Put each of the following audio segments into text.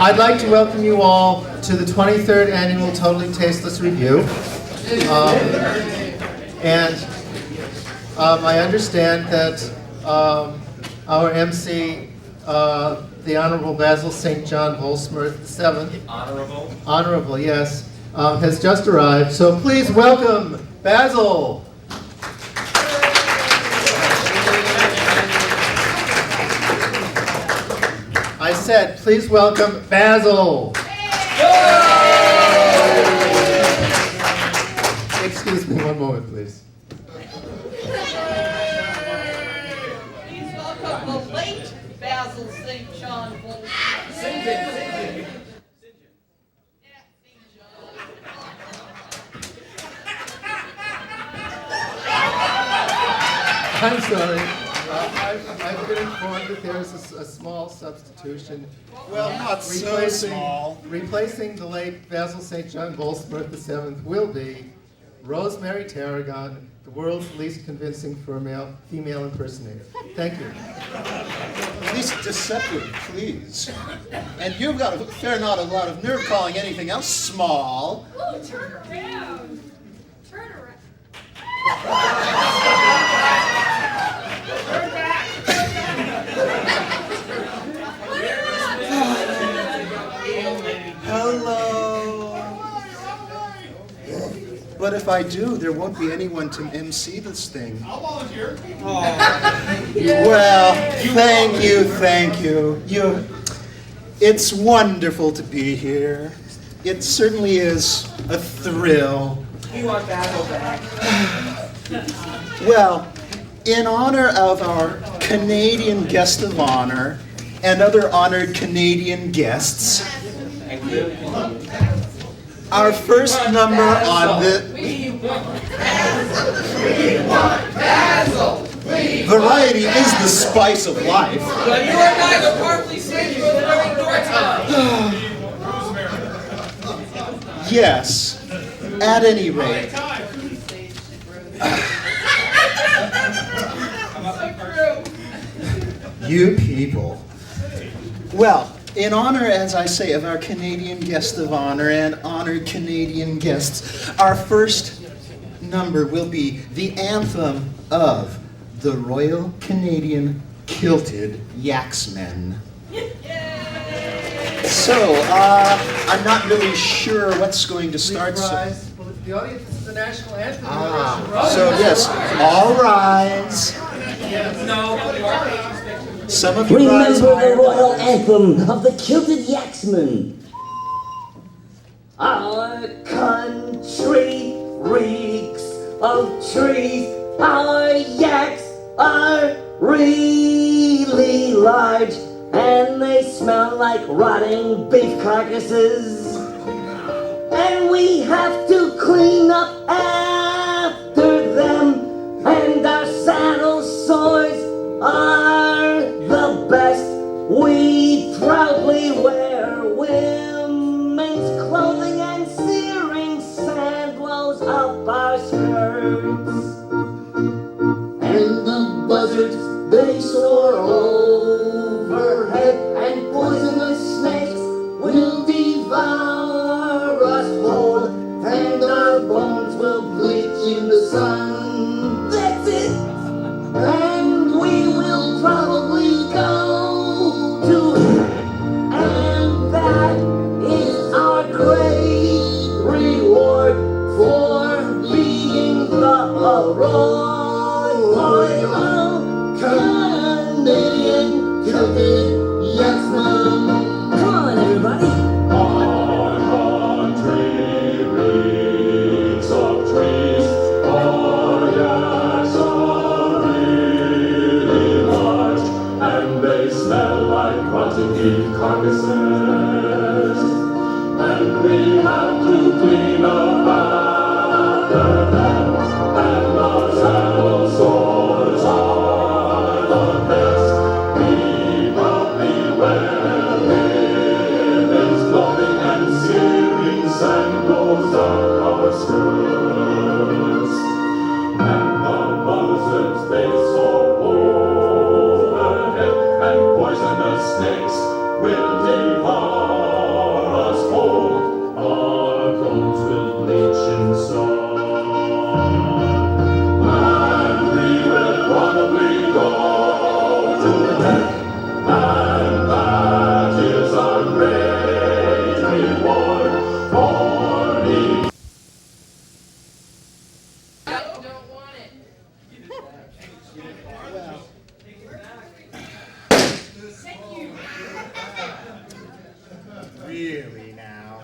I'd like to welcome you all to the 23rd Annual Totally Tasteless Review. I understand that our MC, the Honorable Basil St. John Volsmouth VII. Honorable? Honorable, yes. Has just arrived. So please welcome Basil. I said, please welcome Basil. Excuse me one moment, please. Please welcome the late Basil St. John Volsmouth. Cynthia. I'm sorry. I've been informed that there's a small substitution. Well, not so small. Replacing the late Basil St. John Volsmouth VII will be Rosemary Tarragon, the world's least convincing female impersonator. Thank you. Least deceptive, please. And you've got a fair lot of nerve calling anything else small. Oh, turn around. Turn around. Turn back. Hello. But if I do, there won't be anyone to MC this thing. I'll volunteer. Well, thank you. It's wonderful to be here. It certainly is a thrill. We want Basil back. Well, in honor of our Canadian guest of honor and other honored Canadian guests, our first number on the variety is the spice of life. But you are neither partly singing nor living nor time. Yes, at any rate. You people. Well, in honor, as I say, of our Canadian guest of honor and honored Canadian guests, our first number will be the anthem of the Royal Canadian Kilted Yaxmen. So, I'm not really sure what's going to start. Please rise. Well, the audience is the national anthem. So yes, all rise. Some of you rise Remember the higher. royal anthem of the Kilted Yaxmen. Our country reeks of trees. Our yaks are really large, and they smell like rotting beef carcasses. And we have to clean up after them, and our saddle sores are the best. We proudly wear women's clothing, and searing sand blows up our skirts. And the buzzards, they soar overhead, and poisonous snakes will devour us whole, and our bones will bleach in the sun. That's it! And we will probably go to hell, and that is our great reward for being the Royal Canadian Kilted Yaxmen. Come on, everybody! Our country reeks of trees. Our yaks are really large, and they smell like rotting beef carcasses. And we have to clean up after them, and our saddle sores are the best. We proudly wear women's clothing, and searing sand blows up our skirts. And the buzzards, they soar overhead, and poisonous snakes will devour really now.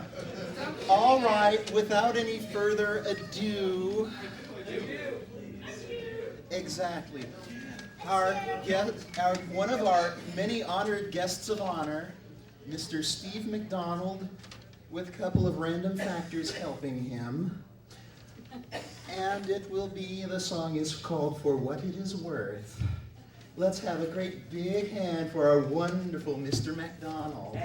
All right, without any further ado. Exactly. One of our many honored guests of honor, Mr. Steve Macdonald, with a couple of random factors helping him. And the song is called For What It Is Worth. Let's have a great big hand for our wonderful Mr. Macdonald.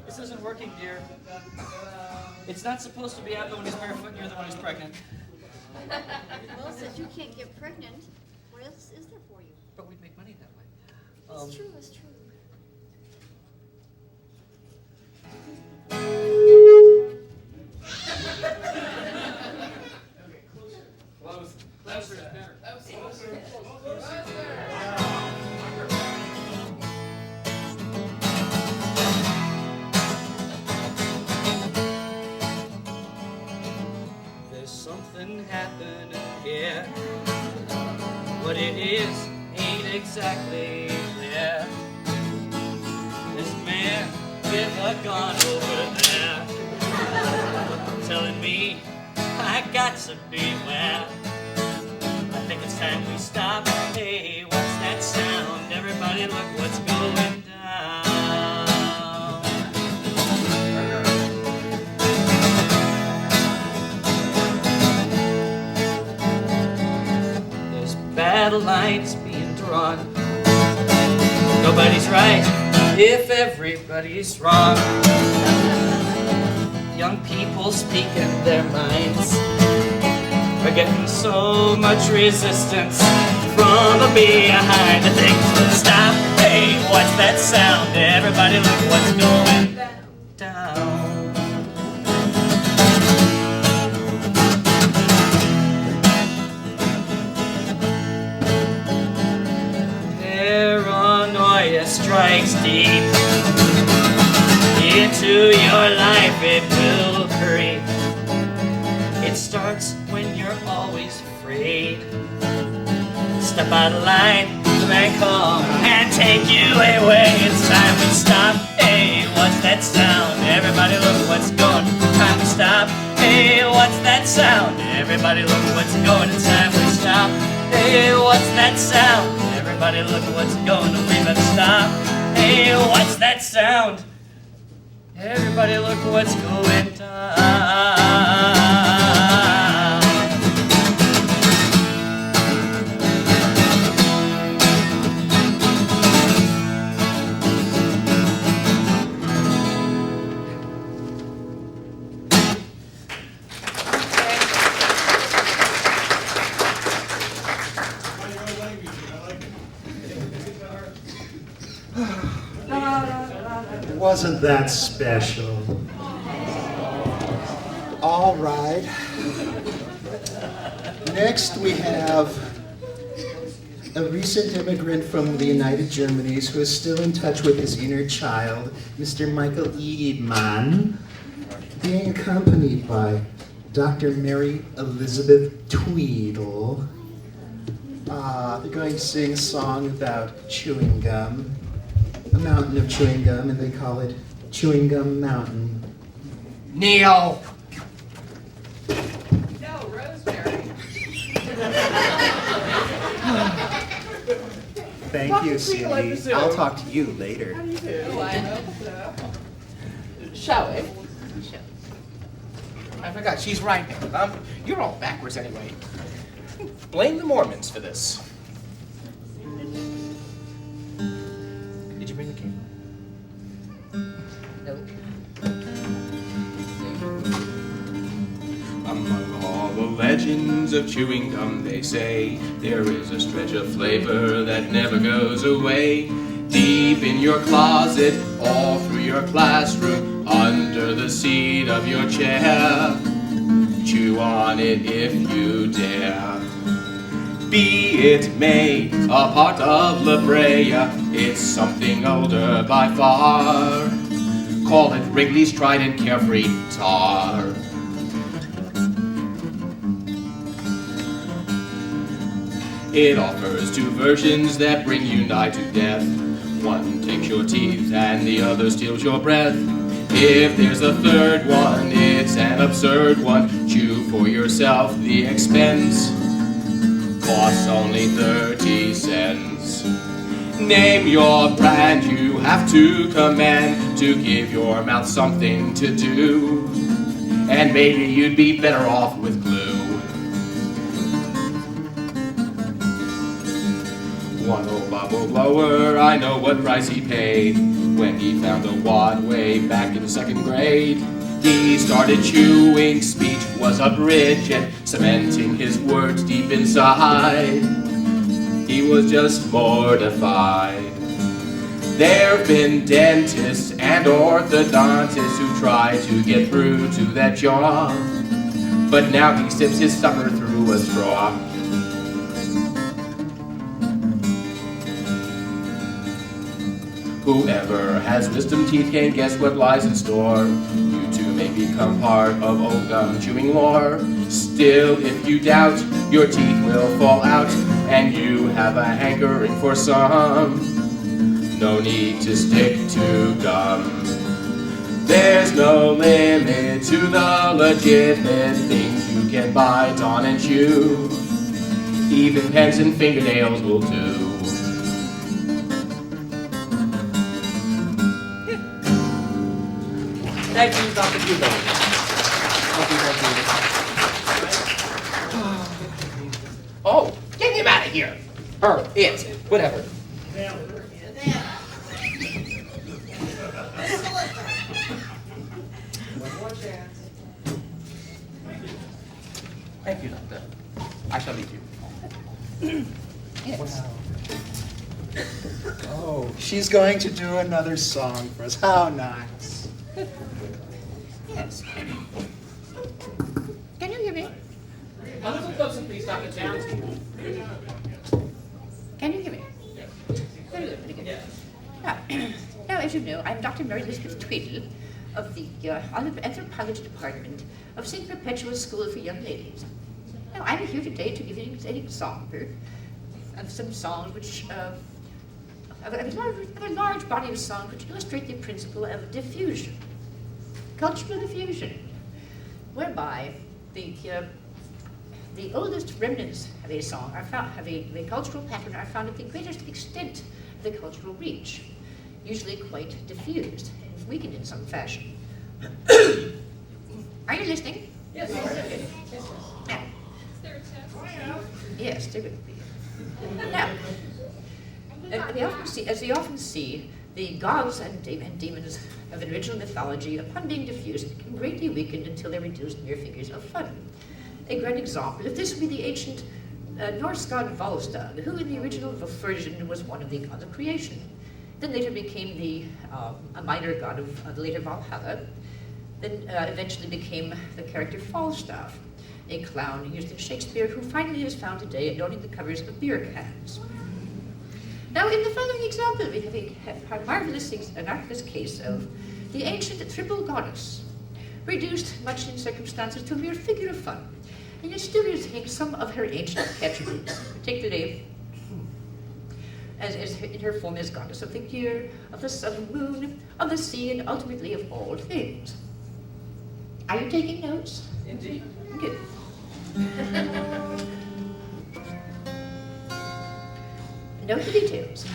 This isn't working, dear. It's not supposed to be out when he's barefoot and you're the one who's pregnant. Well, since you can't get pregnant, what else is there for you? But we'd make money that way. It's true, it's true. Closer is better. There's something happening here. What it is ain't exactly clear. This man with a gun over there telling me I got to beware. I think it's time we stop. Hey, what's that sound? Everybody look what's going down. There's battle lines being drawn. Nobody's right if everybody's wrong. Young people speaking their minds are getting so much resistance from behind. The things that stop. Hey, what's that sound? Everybody look what's going down. Paranoia strikes deep into your life, it will creep. It starts when you're always afraid. Step out of line, the man come and take you away. It's time we stop. Hey, what's that sound? Everybody look what's going. Time to stop. Hey, what's that sound? Everybody look what's going. It's time we stop. Hey, what's that sound? Everybody look what's going. We better stop. Hey, what's that sound? Everybody look what's going down. Wasn't that special? All right. Next we have a recent immigrant from the United Germanies who is still in touch with his inner child, Mr. Liebmann, being accompanied by Dr. Mary Elizabeth Tweedle. They're going to sing a song about chewing gum. A mountain of chewing gum, and they call it Chewing Gum Mountain. Neil! No, Rosemary. Thank you, Cindy. I'll talk to you later. Oh, I hope so. Shall we? I forgot, she's right there. You're all backwards anyway. Blame the Mormons for this. Did you bring the cake? No. Among all the legends of chewing gum, they say there is a stretch of flavor that never goes away. Deep in your closet, all through your classroom, under the seat of your chair. Chew on it if you dare. Be it made a part of La Brea, it's something older by far. Call it Wrigley's Trident Carefree Tar. It offers two versions that bring you nigh to death. One takes your teeth and the other steals your breath. If there's a third one, it's an absurd one. Chew for yourself, the expense costs only 30 cents. Name your brand, you have to command to give your mouth something to do. And maybe you'd be better off with glue. One old bubble blower, I know what price he paid when he found a wad way back in 2nd grade. He started chewing, speech was abridged, cementing his words deep inside. He was just mortified. There've been dentists and orthodontists who try to get through to that jaw, but now he sips his supper through a straw. Whoever has wisdom teeth can't guess what lies in store. You too may become part of old gum chewing lore. Still, if you doubt, your teeth will fall out, and you have a hankering for some. No need to stick to gum. There's no limit to the legitimate things you can bite on and chew. Even pens and fingernails will do. Thank you, Dr. Tweedle. Thank you. Oh, get him out of here. Or it, whatever. Thank you, Doctor. I shall leave you. Yes. Oh, she's going to do another song for us. How nice. Yes. Can you hear me? A little closer, please, Dr. Towns. Can you hear me? Very good, very good. Now, as you know, I'm Dr. Mary Elizabeth Tweedle of the Anthropology Department of St. Perpetua's School for Young Ladies. Now, I'm here today to give you an example of some songs which, of a large body of songs which illustrate the principle of diffusion, cultural diffusion, whereby the oldest remnants of a song are found, have a cultural pattern are found at the greatest extent of the cultural reach, usually quite diffused and weakened in some fashion. Are you listening? Yes. Now, yes, there will be. Now, as we often see, the gods and demons of the original mythology, upon being diffused, become greatly weakened until they're reduced mere figures of fun. A great example of this would be the ancient Norse god Volstagg, who in the original version was one of the gods of creation. Then later became a minor god of the later Valhalla. Then eventually became the character Falstaff, a clown used in Shakespeare, who finally is found today adorning the covers of beer cans. Now, in the following example, we have a marvelous case of the ancient triple goddess, reduced much in circumstances to a mere figure of fun, and yet still retains some of her ancient attributes, particularly as in her form as goddess of the year, of the sun and moon, of the sea, and ultimately of all things. Are you taking notes? Indeed. Good. Note the details.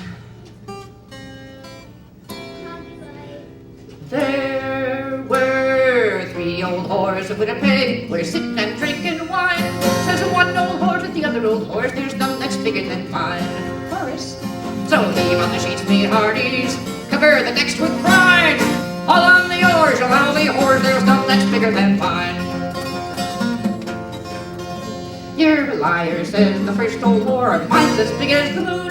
There were 3 old whores of Winnipeg, were sitting and drinking wine. Says one old whore to the other old whores, there's none that's bigger than mine. Chorus. So heave on the sheets, me hearties, cover the next with brine. All on the oars, you lousy whores, there's none that's bigger than mine. You're a liar, says the first old whore, mine's as big as the moon.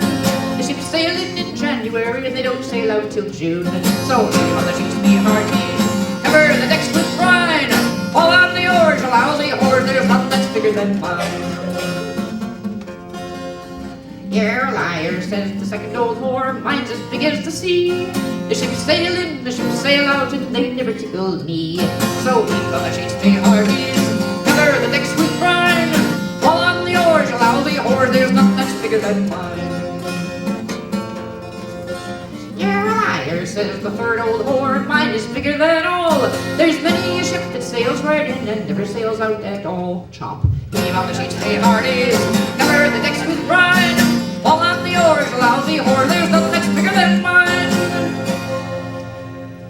The ship's sailing in January and they don't sail out till June. So heave on the sheets, me hearties, cover the decks with brine. All on the oars, you lousy whores, there's none that's bigger than mine. You're a liar, says the second old whore, mine's as big as the sea. The ship's sailing, the ships sail out, and they never tickle me. So heave on the sheets, me hearties, cover the decks with brine. All on the oars, you lousy whores, there's none that's bigger than mine. You're a liar, says the third old whore, mine is bigger than all. There's many a ship that sails right in and never sails out at all. Chop, heave on the sheets, stay hardies, cover the decks with brine. Fall on the oars, lousy whore, there's nothing that's bigger than mine.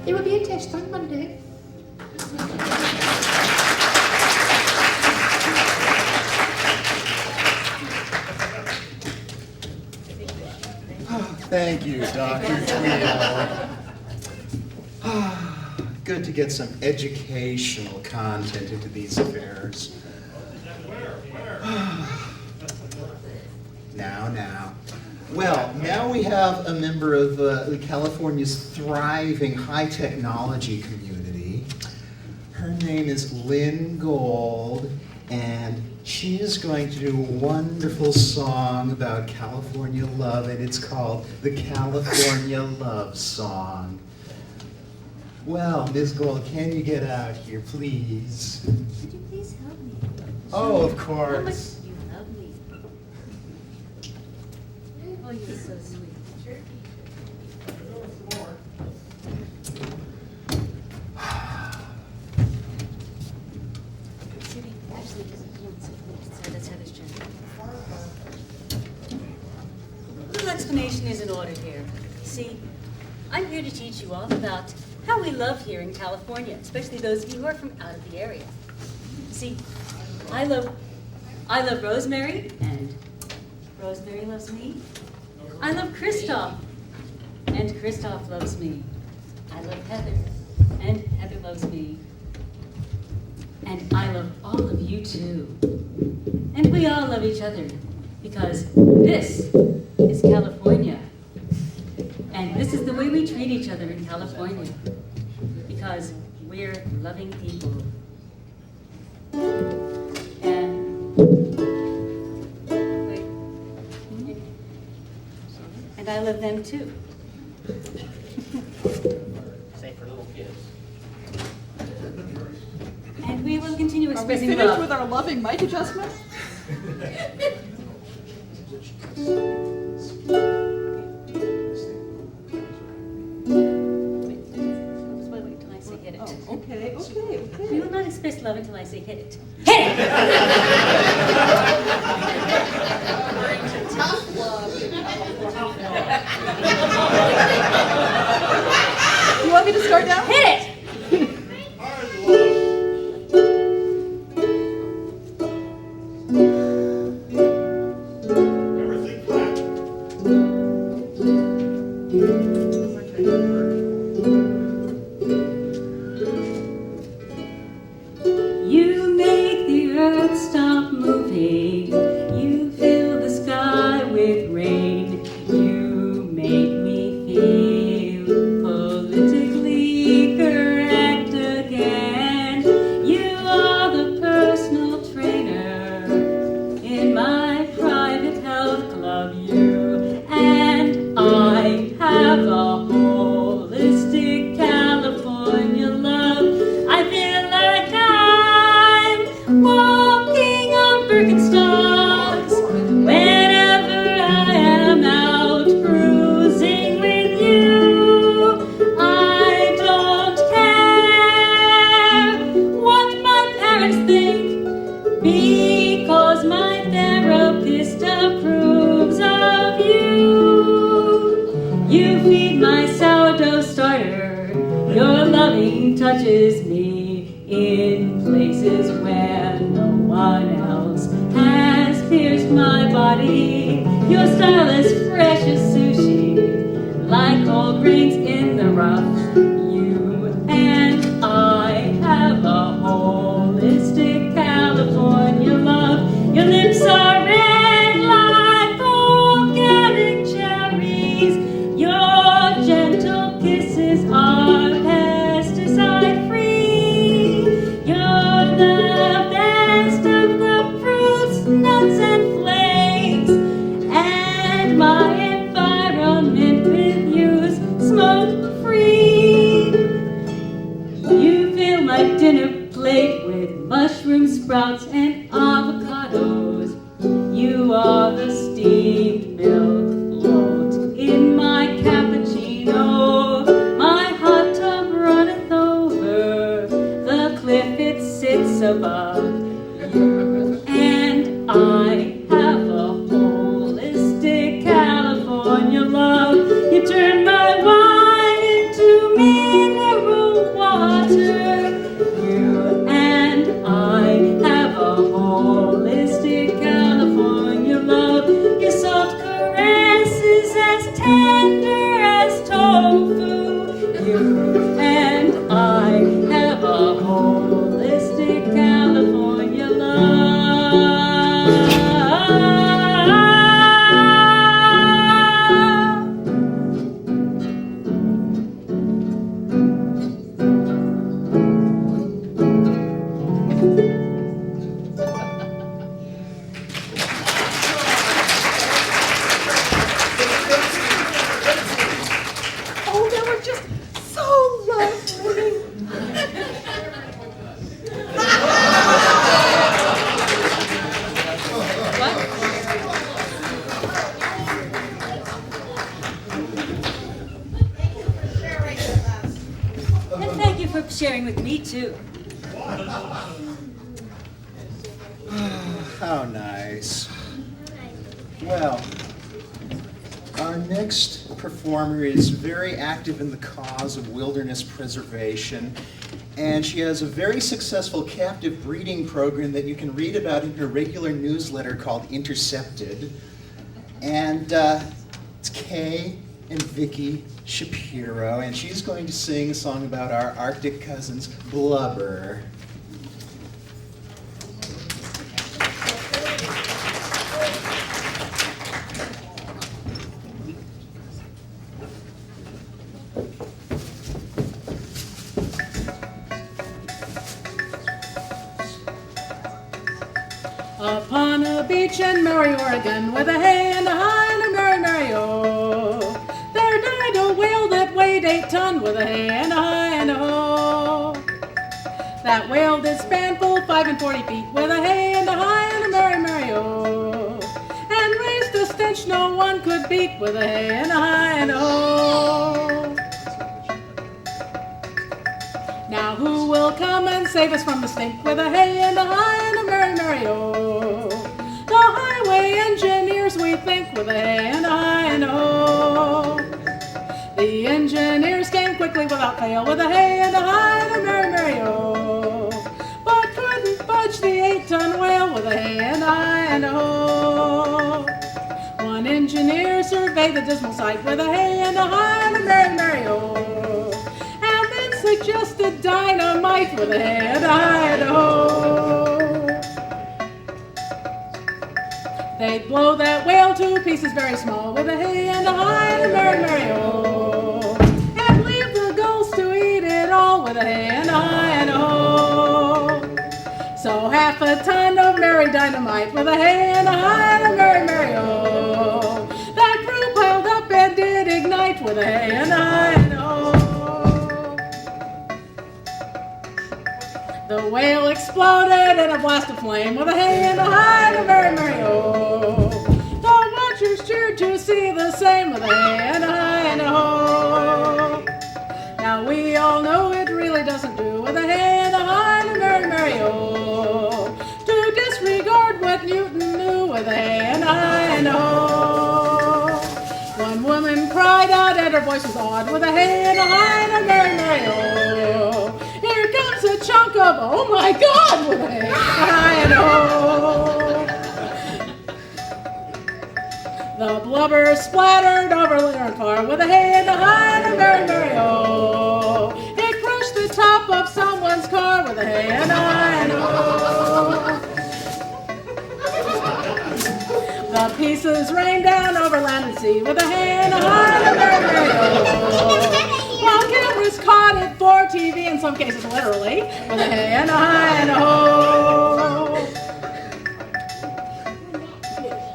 There will be a test on Monday. Thank you, Dr. Tweedle. Good to get some educational content into these affairs. Now. Well, now we have a member of California's thriving high technology community. Her name is Lynn Gold, and she is going to do a wonderful song about California love, and it's called the California Love Song. Well, Ms. Gold, can you get out here, please? Could you please help me? Oh, of How much course. do you love me? Oh, you're so sweet. Judy, actually, let's have his gender. A little explanation is in order here. See, I'm here to teach you all about how we love here in California, especially those of you who are from out of the area. See, I love Rosemary, and Rosemary loves me. I love Christoph, and Christoph loves me. I love Heather, and Heather loves me. And I love all of you too. And we all love each other, because this is California. And this is the way we treat each other in California, because we're loving people. And I love them too. Say for little kids. And we will continue Are we expressing finished love. with our loving mic adjustment? Wait till I say hit it. Oh, okay. We will not express love until I say hit it. Hit it! Tough love. You want me to start now? Hit it! You make the earth stop moving. You fill the sky with rain. You make me feel politically correct again. You are the personal trainer in my private health club. You and I have a holistic California love. I feel like I'm walking on Birkenstocks whenever I am out cruising with you. I don't care what my parents think, because my therapist approves of you. You feed my sourdough starter. Your loving touches me in places where no one else has pierced my body. Your style is fresh as sushi, like old grains in the rough. You and I have a holistic California love. Your lips are red like organic cherries. Your gentle kisses are pesticide free. You're the best of the fruits, nuts, and flakes. And my environment with you's smoke free. You fill my dinner plate with mushrooms, sprouts, and avocados. You are the steamed And I have a holistic California love. You turn my wine into mineral water. You and I have a holistic California love. Your soft caresses as tender as tofu. You and I have a holistic California love. Oh, they were just so lovely. And thank you for sharing with me, too. How nice. Well, our next performer is very active in the cause of wilderness preservation, and she has a very successful captive breeding program that you can read about in her regular newsletter called Intercepted. And it's Kay and Vicky Shapero, and she's going to sing a song about our Arctic cousins, Blubber. Upon a beach in Mary, Oregon, with a hey and a high and a merry-merry-o, there died a whale that weighed 8 ton, with a hey and a high and a ho. That whale did span full 5 40 feet, with a hey and a high and a merry-merry-o, and raised a stench no one could beat, with a hey and a high and a ho. Now who will come and save us from the stink, with a hey and a high and a merry-merry-o? The highway engineers, we think, with a hey and a high and a ho. The engineers came quickly without fail, with a hey and a high and a merry-merry-o, but couldn't budge the 8-ton whale, with a hey and a high and a ho. One engineer surveyed the dismal sight, with a hey and a high and a merry-merry-o, suggested dynamite, with a hey and a high and a ho. They'd blow that whale to pieces very small, with a hey and a high and a merry-merry-o, and leave the gulls to eat it all, with a hey and a high and a ho. So half a ton of merry dynamite, with a hey and a high and a merry-merry-o, that crew piled up and did ignite, with a hey and a high and a ho. The whale exploded in a blast of flame, with a hey and a high and a merry-merry-o. The watchers cheered to see the same, with a hey and a high and a ho. Now we all know it really doesn't do, with a hey and a high and a merry-merry-o, to disregard what Newton knew, with a hey and a high and a ho. One woman cried out and her voice was awed, with a hey and a high and a merry-merry-o. Here comes a chunk of, oh my God, with a hey and a high and a ho. The blubber splattered over Lynn far, with a hey and a high and a merry-merry-o. It crushed the top of someone's car, with a hey and a high and a ho. The pieces rained down over land and sea, with a hey and a high and a merry-merry-o. While cameras caught it for TV, in some cases literally, with a hey and a high and a ho.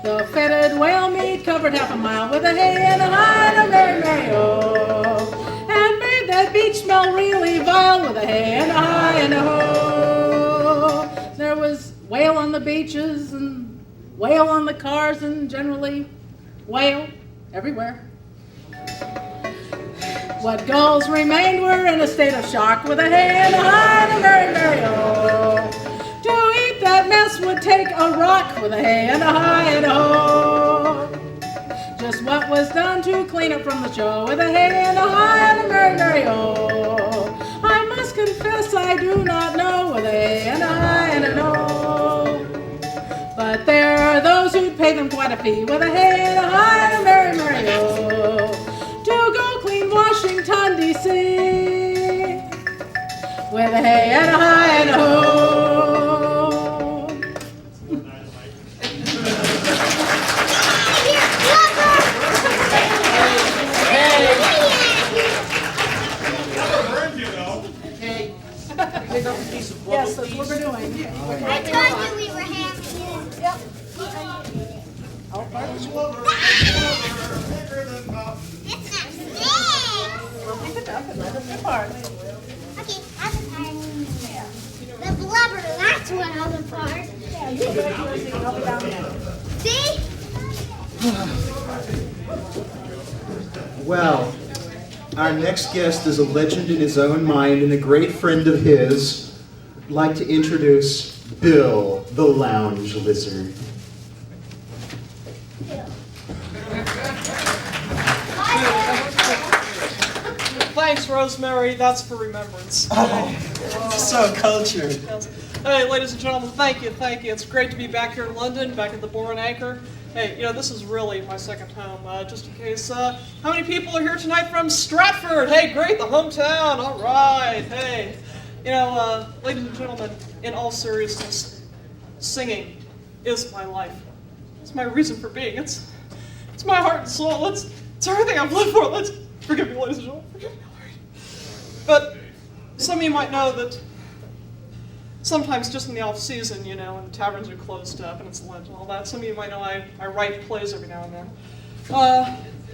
The fetid whale meat covered half a mile, with a hey and a high and a merry-merry-o, and made that beach smell really vile, with a hey and a high and a ho. There was whale on the beaches and whale on the cars, and generally whale everywhere. What gulls remained were in a state of shock, with a hey and a high and a merry-merry-o, to eat that mess us would take a rock with a hey and a hi and a ho. Just what was done to clean up from the show with a hey and a hi and a merry, merry ho. I must confess I do not know with a hey and a hi and a no. But there are those who'd pay them quite a fee with a hey and a hi and a merry, merry ho. To go clean Washington, D.C. with a hey and a hi and a ho. Yes, that's what we're doing. I told you we were happy. Yep. It's not fair. We'll pick it up and let it depart. Okay, other part. The blubber, that's what other part. Yeah, you do it. I'll be down there. See? Well, our next guest is a legend in his own mind and a great friend of his. I'd like to introduce Bill, the Lounge Lizard. Thanks, Rosemary. That's for remembrance. Oh, so cultured. Yes. Hey, ladies and gentlemen, thank you, thank you. It's great to be back here in London, back at the Boar and Anchor. Hey, this is really my second home, just in case. How many people are here tonight from Stratford? Hey, great, the hometown, all right, hey. Ladies and gentlemen, in all seriousness, singing is my life. It's my reason for being. It's my heart and soul. It's everything I've lived for. Forgive me, ladies and gentlemen, forgive me, all right. But some of you might know that sometimes just in the off season, when taverns are closed up and it's Lent and all that, some of you might know I write plays every now and then.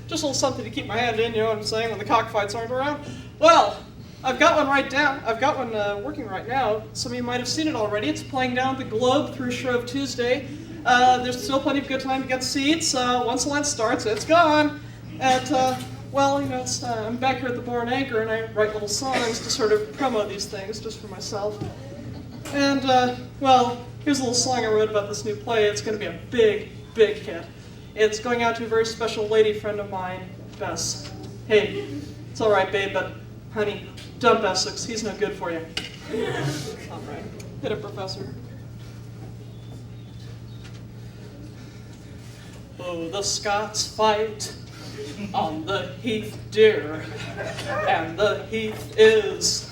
Just a little something to keep my hand in, you know what I'm saying, when the cockfights aren't around. Well, I've got one right down. I've got one working right now. Some of you might have seen it already. It's playing down at the Globe through Shrove Tuesday. There's still plenty of good time to get seats. Once Lent starts, it's gone. I'm back here at the Boar and Anchor, and I write little songs to sort of promo these things just for myself. And, here's a little song I wrote about this new play. It's going to be a big, big hit. It's going out to a very special lady friend of mine, Bess. Hey, it's all right, babe, but, honey, dump Essex. He's no good for you. All right. Hit it, Professor. Oh, the Scots fight on the heath, dear, and the heath is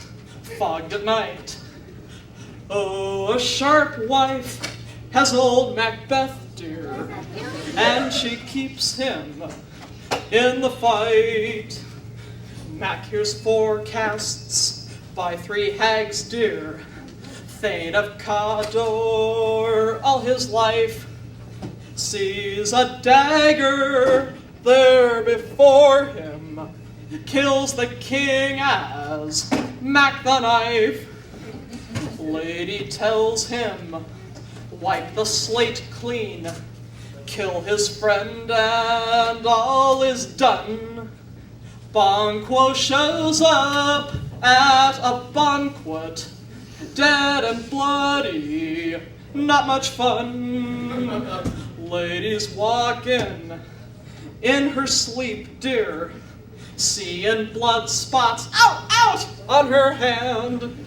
fogged at night. Oh, a sharp wife has old Macbeth, dear, and she keeps him in the fight. Mac hears forecasts by 3 hags, dear, Thane of Cawdor, all his life, sees a dagger there before him, kills the king as Mac the knife. Lady tells him, wipe the slate clean, kill his friend, and all is done. Banquo shows up at a banquet, dead and bloody, not much fun. Lady's walking in her sleep, dear, seeing blood spots, out on her hand.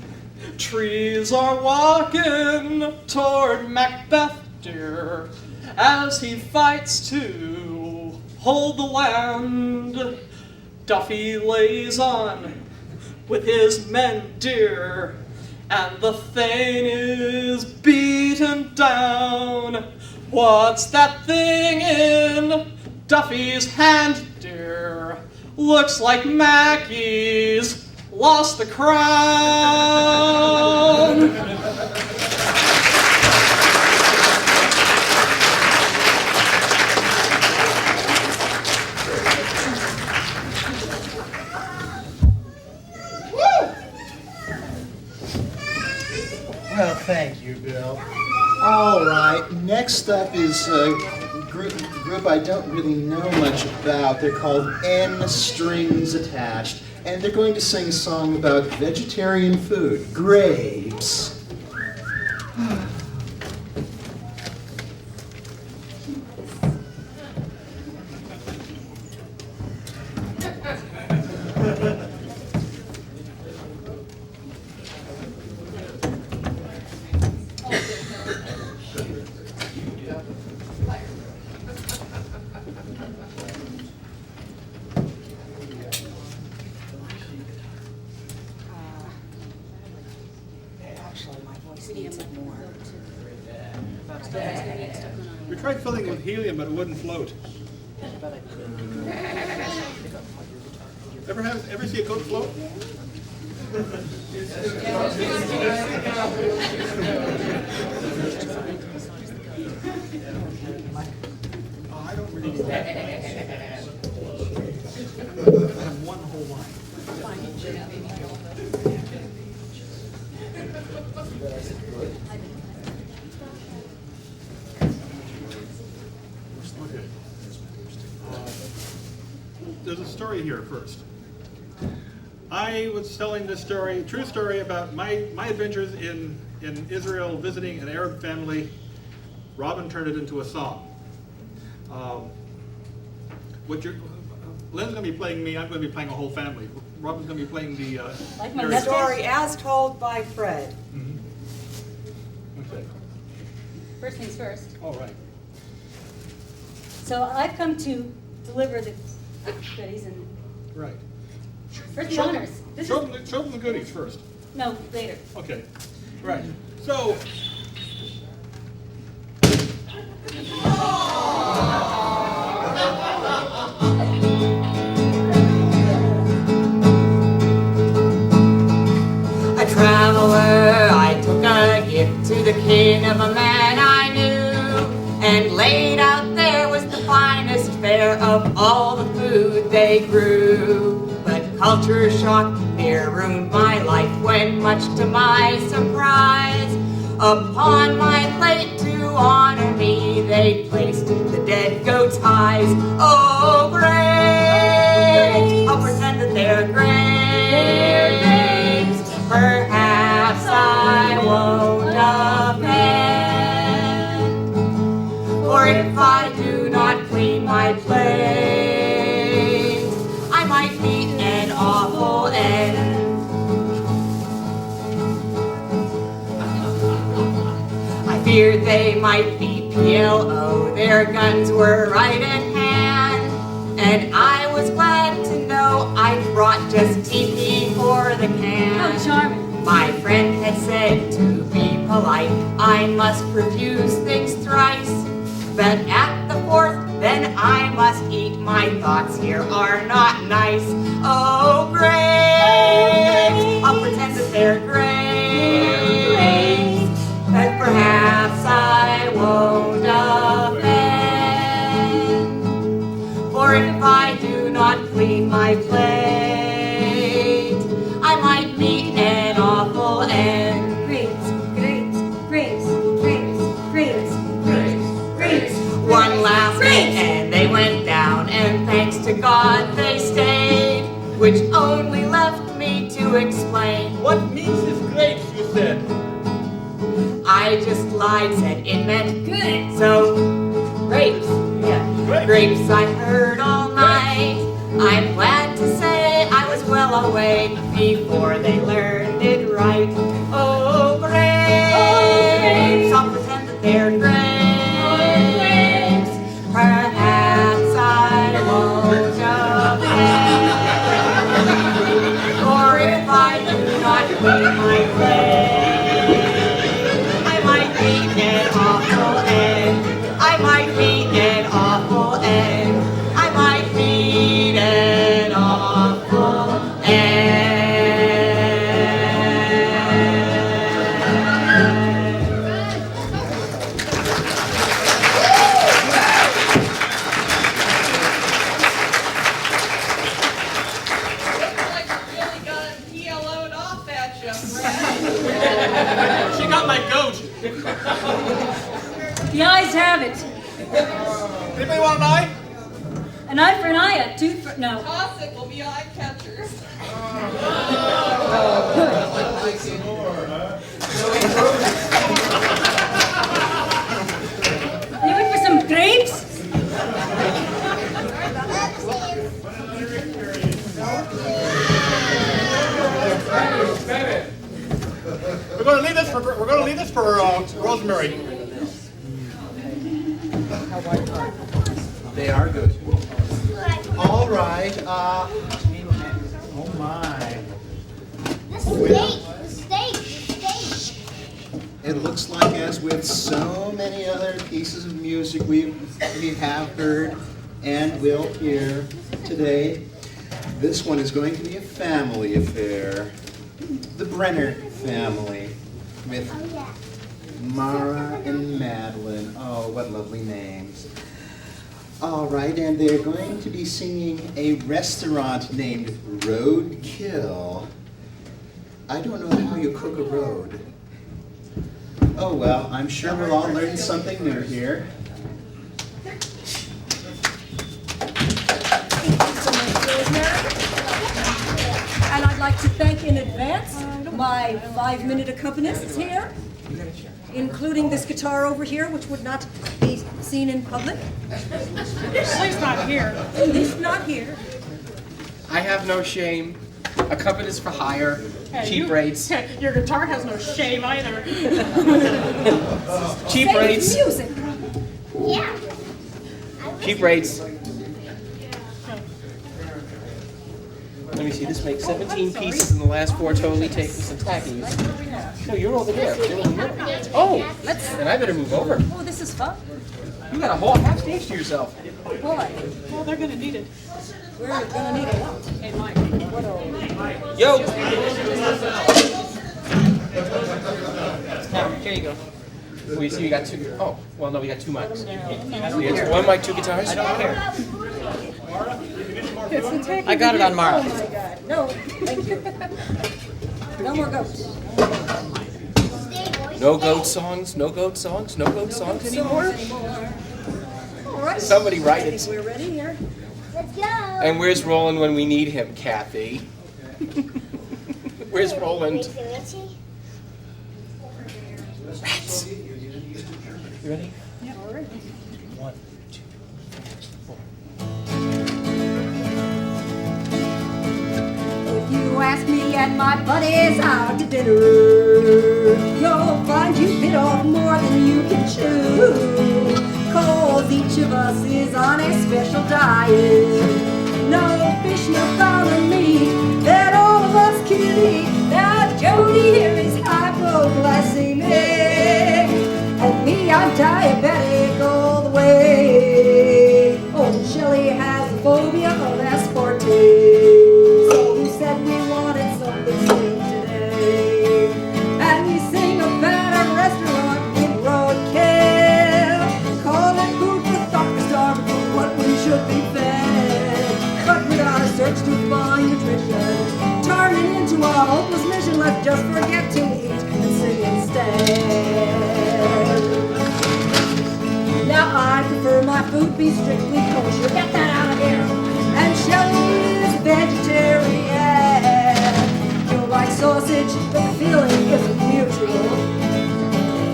Trees are walking toward Macbeth, dear, as he fights to hold the land. Duffy lays on with his men, dear, and the Thane is beaten down. What's that thing in Duffy's hand, dear? Looks like Mackie's lost the crown. Well, thank you, Bill. All right, next up is a group I don't really know much about. They're called N Strings Attached, and they're going to sing a song about vegetarian food, grapes. We tried filling it with helium, but it wouldn't float. Ever see a Coke float? I don't really need that. I have one whole line. Okay. There's a story here first. I was telling this story, true story, about my adventures in Israel visiting an Arab family. Robin turned it into a song. Lynn's going to be playing me. I'm going to be playing a whole family. Robin's going to be playing the story as told by Fred. Okay. First things first. All right. So I've come to deliver the goodies and Right. first the honors. Show them the goodies first. No, later. Okay. Right. So. A traveler, I took a gift to the king of a man I knew, and laid out there was the finest fare of all the food they grew. But culture shock near ruined my life when, much to my surprise, upon my plate to honor me they placed the dead goat's eyes. Oh, great! I'll pretend that they're great. Perhaps I won't offend, for if I do not clean my plate, I might meet an awful end. I feared they might be PLO, their guns were right at hand, and I was glad to know I'd brought just TP for the can. How charming. My friend had said to be polite, I must refuse things thrice, but at the fourth, then I must eat. My thoughts here are not nice. Oh, great! I'll pretend that they're great, but perhaps I won't offend, for if I do not clean my plate, I might meet an awful end. Grapes, grapes, grapes, grapes, grapes, grapes, grapes. One last night and they went down, and thanks to God they stayed, which only left me to explain. What means this grapes, you said? I just lied, said it meant good. So, grapes, yeah, grapes I heard all night. I'm glad to say I was well awake before they learned it right. Oh, grapes, I'll pretend that they're grapes. Perhaps I won't offend, or if I do not clean my plate, I might meet an awful end. I might meet an awful end. I might meet an awful end. Like you really got PLO'd off at you, Fred. She got my goat. The eyes have it. Anybody want an eye? An eye for an eye, a tooth for no. Toss it will be eye catchers. Looking for some grapes? We're going to leave this for Rosemary. They are good. All right. Oh my. The steak, the steak, the steak. it looks like, as with so many other pieces of music we have heard and will hear today, this one is going to be a family affair. The Brener family with Mara and Madeleine. Oh, what lovely names. All right, and they're going to be singing a restaurant named Roadkill. I don't know how you cook a road. Oh well, I'm sure we'll all learn something new here. Rosemary. And I'd like to thank in advance my 5-minute accompanists here, including this guitar over here, which would not be seen in public. At least not here. At least not here. I have no shame. Accompanist for hire. Hey, Cheap rates. Your guitar has no shame either. Cheap Save rates. music. Yeah. Cheap rates. Let me see, this makes 17 pieces and the last 4 totally take with some tackies. No, you're over there. You're over here. Oh, and I better move over. Oh, this is fun. You got a whole half stage to yourself. Boy, Well, they're gonna need it. we're gonna need a lot. Hey, Mike. Yo! Now, here you go. We see you got 2. Oh, well, no, we got 2 mics. So you got 1 mic, 2 guitars? I don't care. It's the Tacky. I got it on Mara. Oh my God, no, thank you. No more goats. No goat songs, no goat songs, no goat songs anymore? All right. Somebody write I it. think we're ready here. Let's go. And where's Roland when we need him, Kathy? Where's Roland? Rats. You ready? Yeah, all right. 1, 2, 4. If you ask me and my buddies out to dinner, you'll find you bit off more than you can chew. 'Cause each of us is on a special diet. No fish, no fowl, no meat that all of us can eat. Now Jody here is hypoglycemic, and me, I'm diabetic all the way. Oh, and Shelley has a phobia of aspartame. So we said we wanted something sweet today, and we sing about a restaurant in Roadkill. Call it food for thought, for starving for what we should be fed. But with our search to find nutrition, turn it into a hopeless mission. Let's just forget to eat and sing instead. Now I prefer my food be strictly kosher. Get that out of here. And Shelley is vegetarian. You like sausage, but the feeling isn't mutual.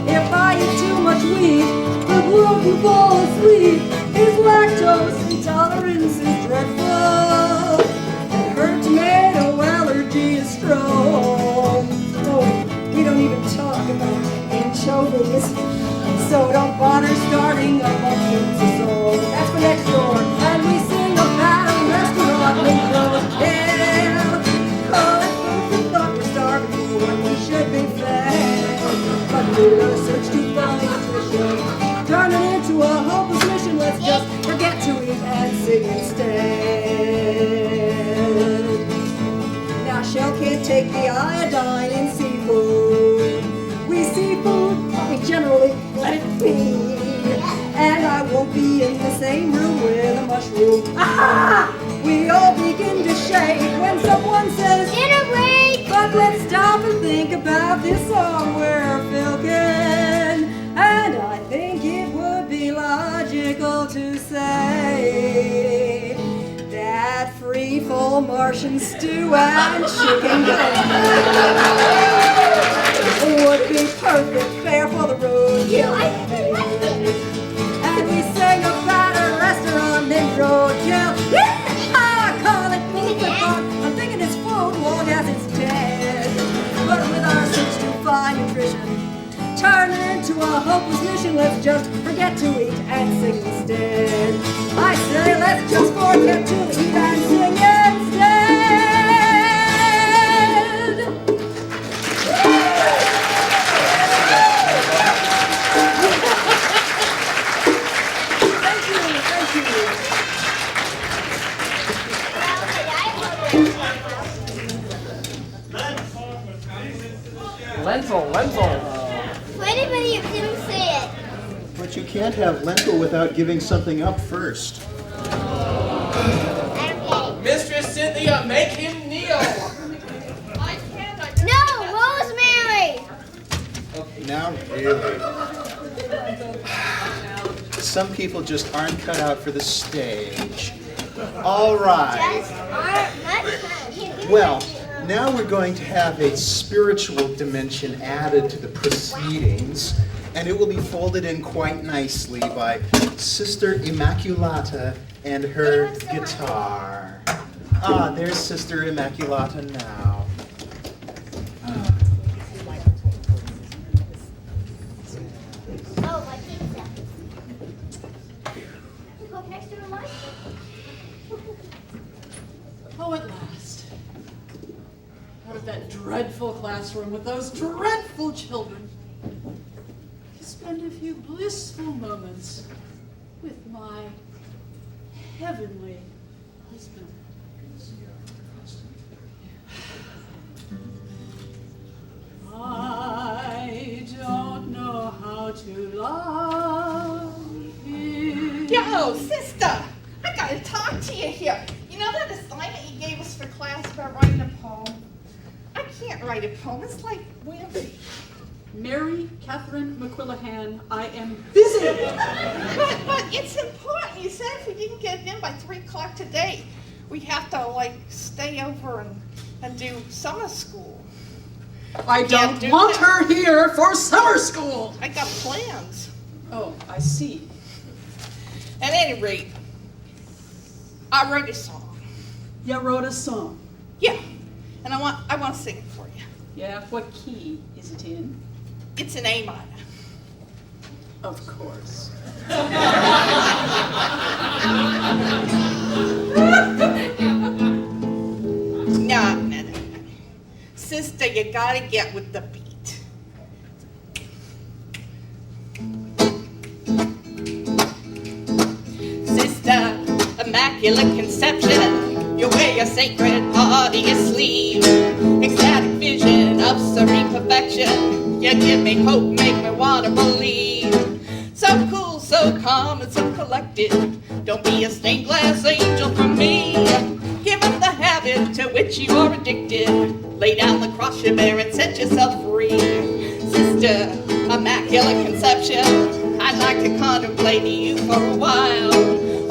If I eat too much wheat, the blood will fall asleep. His lactose intolerance is dreadful, and her tomato allergy is strong. Oh, we don't even talk about anchovies, so don't bother starting a monkey's song. That's for next door. And we sing about a restaurant in Roadkill. Call it food for thought, we're starving for what we should be fed. But we're gonna search to find nutrition, turn it into a hopeless mission. Let's just forget to eat and sing instead. Now Shell can't take the iodine in seafood. We seafood, we generally let it be. And I won't be in the same room with a mushroom. Ah! We all begin to shake when someone says, dinner break! But let's stop and think about this song we're filking. And I think it would be logical to say that free-fall Martian stew and chicken would be perfect fare for the roadkill. And we sing about a restaurant named Roadkill. Yeah! I call it food for thought. I'm thinking it's food long as it's dead. But with our search to find nutrition, turn it into a hopeless mission. Let's just forget to eat and sing instead. I say let's just forget to eat and sing instead. But you can't have lentil without giving something up first. Mistress Cynthia, make him kneel. No, Rosemary! Okay, now really. Some people just aren't cut out for the stage. All right. Well, now we're going to have a spiritual dimension added to the proceedings, and it will be folded in quite nicely by Sister Immaculata and her guitar. Ah, there's Sister Immaculata now. Oh, my pizza. Hope next to the light. Oh, at last. Out of that dreadful classroom with those dreadful children. To spend a few blissful moments with my heavenly husband. I don't know how to love you. Yo, sister, I gotta talk to you here. You know that assignment you gave us for class about writing a poem? I can't write a poem, it's like wimpy. Mary Catherine McQuillin, I am busy. But it's important. You said if we didn't get it in by 3 o'clock today, we'd have to like stay over and do summer school. I don't want her here for summer school. I got plans. Oh, I see. At any rate, I wrote a song. You wrote a song? Yeah, and I want to sing it for you. Yeah, what key is it in? It's an A minor. Of course. No. Sister, you gotta get with the beat. Sister, Immaculate Conception, you wear your sacred heart in your sleeve. Ecstatic vision of serene perfection, you give me hope, make me wanna believe. So cool, so calm, and so collected, don't be a stained glass angel for me. Give up the habit to which you are addicted. Lay down the cross you bear and set yourself free. Sister, Immaculate Conception, I'd like to contemplate you for a while.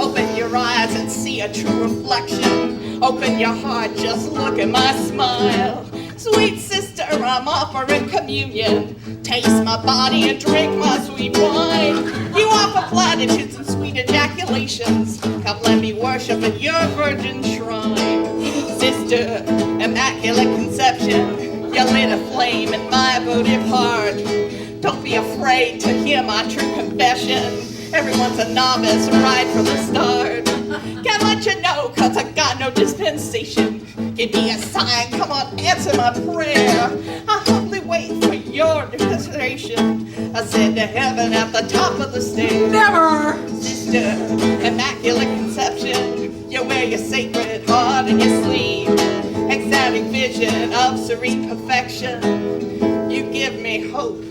Open your eyes and see a true reflection. Open your heart, just look at my smile. Sweet sister, I'm offering communion. Taste my body and drink my sweet wine. You offer platitudes and sweet ejaculations. Come let me worship at your virgin shrine. Sister, Immaculate Conception, you lit a flame in my votive heart. Don't be afraid to hear my true confession. Everyone's a novice right from the start. Can't let you know, cause I got no dispensation. Give me a sign, come on, answer my prayer. I humbly wait for your dispensation. Ascend to heaven at the top of the stairs. Never! Sister, Immaculate Conception, you wear your sacred heart in your sleeve. Ecstatic vision of serene perfection. You give me hope,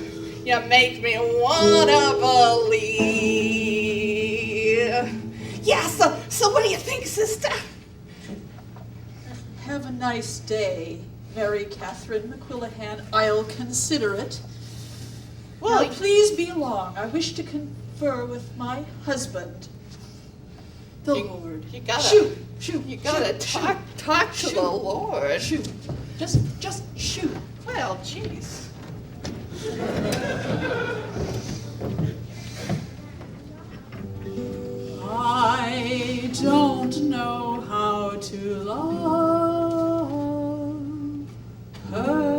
you make me wanna believe. Yeah, so what do you think, sister? Have a nice day, Mary Catherine McQuillin. I'll consider it. Well, now, please be along. I wish to confer with my husband, the Lord. You gotta shoot. You gotta talk to the Lord. Shoot. Just shoot. Well, jeez. I don't know how to love her.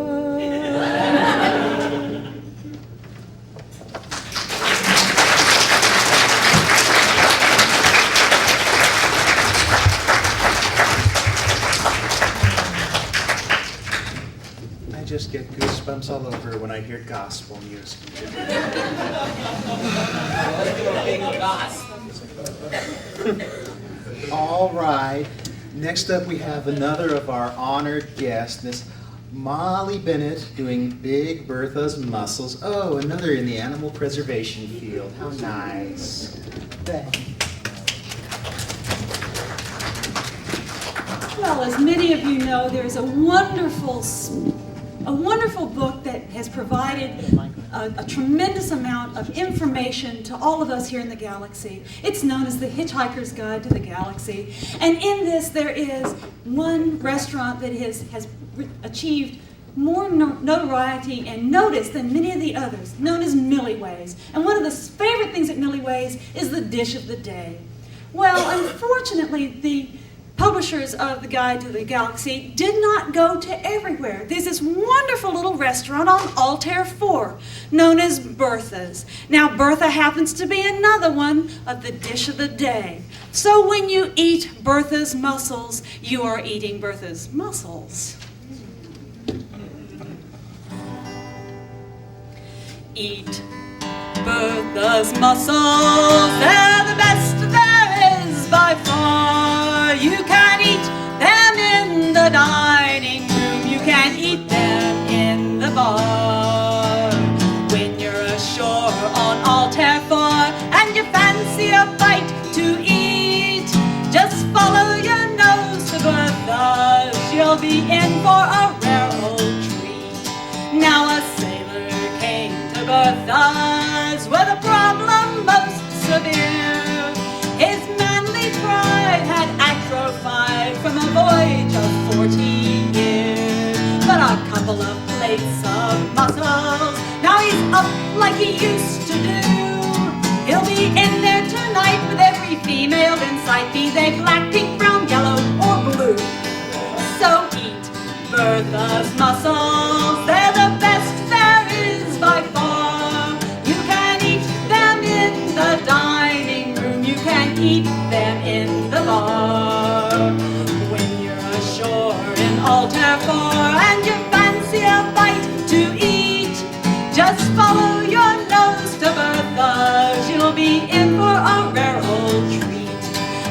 I just get goosebumps all over when I hear gospel music. All right. Next up, we have another of our honored guests, Miss Molly Bennett doing Big Bertha's muscles. Oh, another in the animal preservation field. How nice. Thank you. Well, as many of you know, there's a wonderful book that has provided a tremendous amount of information to all of us here in the galaxy. It's known as The Hitchhiker's Guide to the Galaxy. And in this, there is one restaurant that has achieved more notoriety and notice than many of the others, known as Millie Ways. And one of the favorite things at Millie Ways is the dish of the day. Well, unfortunately, the publishers of the Guide to the Galaxy did not go to everywhere. There's this wonderful little restaurant on Altair 4 known as Bertha's. Now, Bertha happens to be another one of the dish of the day. So when you eat Bertha's mussels, you are eating Bertha's muscles. Eat Bertha's mussels, they're the best there is by far. You can eat them in the dining room, you can eat them in the bar. When you're ashore on Altair 4 and you fancy a bite to eat, just follow your nose to Bertha's, you'll be in for a rare old treat. Now a sailor came to Bertha's with a problem most severe. His manly pride had atrophied from a voyage of 40 years. But a couple of plates of mussels, now he's up like he used to do. He'll be in there tonight with every female in sight, be they black, pink, brown, yellow, or blue. So eat Bertha's mussels, they're the best there is by far. You can eat them in the dining room, you can eat them in the bar. When you're ashore in Altair 4 and you fancy a bite to eat, just follow your nose to Bertha's, you'll be in for a rare old treat.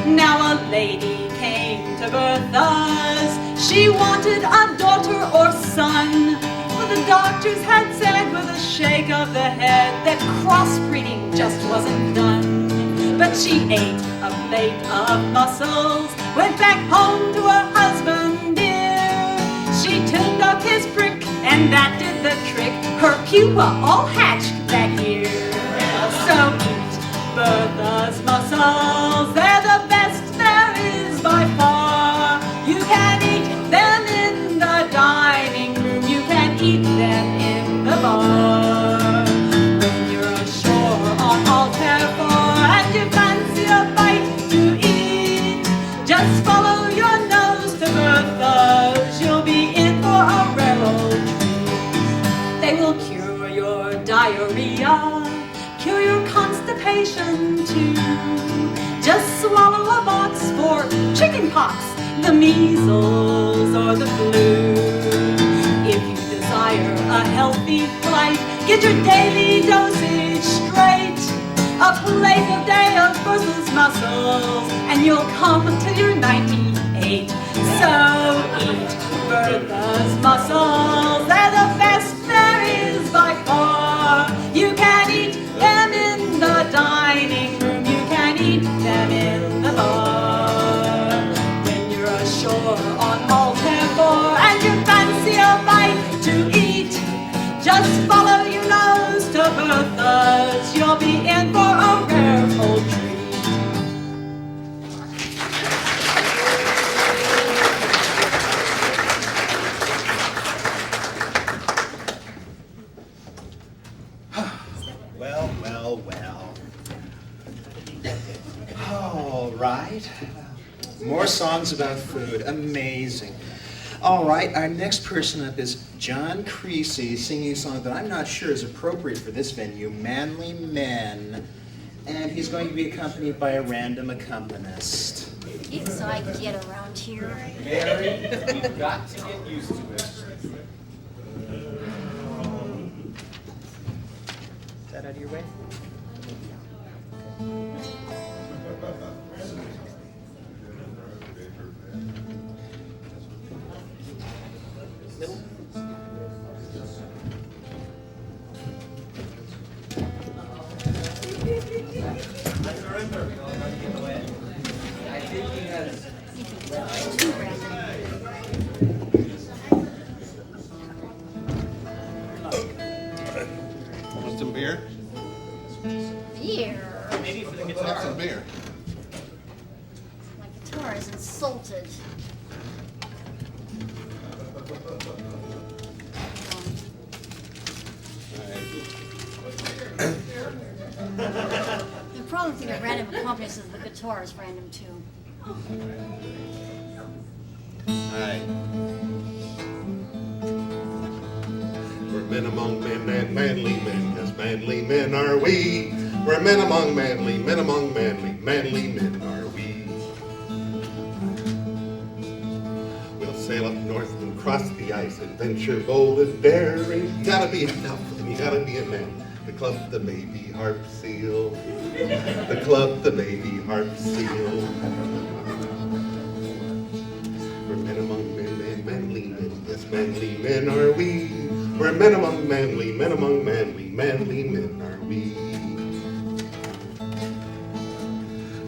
Now a lady came to Bertha's, she wanted a daughter or son, but the doctors had said with a shake of the head that crossbreeding just wasn't done. But she ate a plate of mussels, went back home to her husband dear. She tuned up his prick, and that did the trick. Her pupa all hatched that year. So eat Bertha's mussels, they're the best there is by far. You can eat them in the dining room, you can eat them in the bar. When you're ashore on Altair 4 and you fancy a bite to eat, just follow your nose to Bertha's, you'll be in for a rare old treat. They will cure your diarrhea, cure your constipation too. Just swallow a box for chicken pox, the measles, or the flu. If you desire a healthy life, get your daily dosage straight. A plate a day of Bertha's mussels, and you'll come till you're 98. So eat Bertha's mussels, they're the best there is by far. You can eat them in the dining room, you can eat them in the bar. When you're ashore on Altair 4 and you fancy a bite to eat, just follow your nose to Bertha's, you'll be in for a rare old treat. Well, well, well. All right. More songs about food. Amazing. All right, our next person up is John Creasey singing a song that I'm not sure is appropriate for this venue, Manly Men. And he's going to be accompanied by a random accompanist. It's I get around here. Mary, you've got to get used to it. Is that out of your way? Middle? Want some beer? Beer. Have some beer. My guitar is insulted. The problem thing with random accompaniments is the guitar is random too. Alright. We're men among men and manly men, yes, manly men are we. We're men among manly, men among manly, manly men are we. We'll sail up north and cross the ice, adventure bold and daring. You gotta be enough and you gotta be a man. The club, the baby harp seal. The club, the baby harp seal. We're men among men and manly men, yes, manly men are we. We're men among manly, men among manly, manly men are we.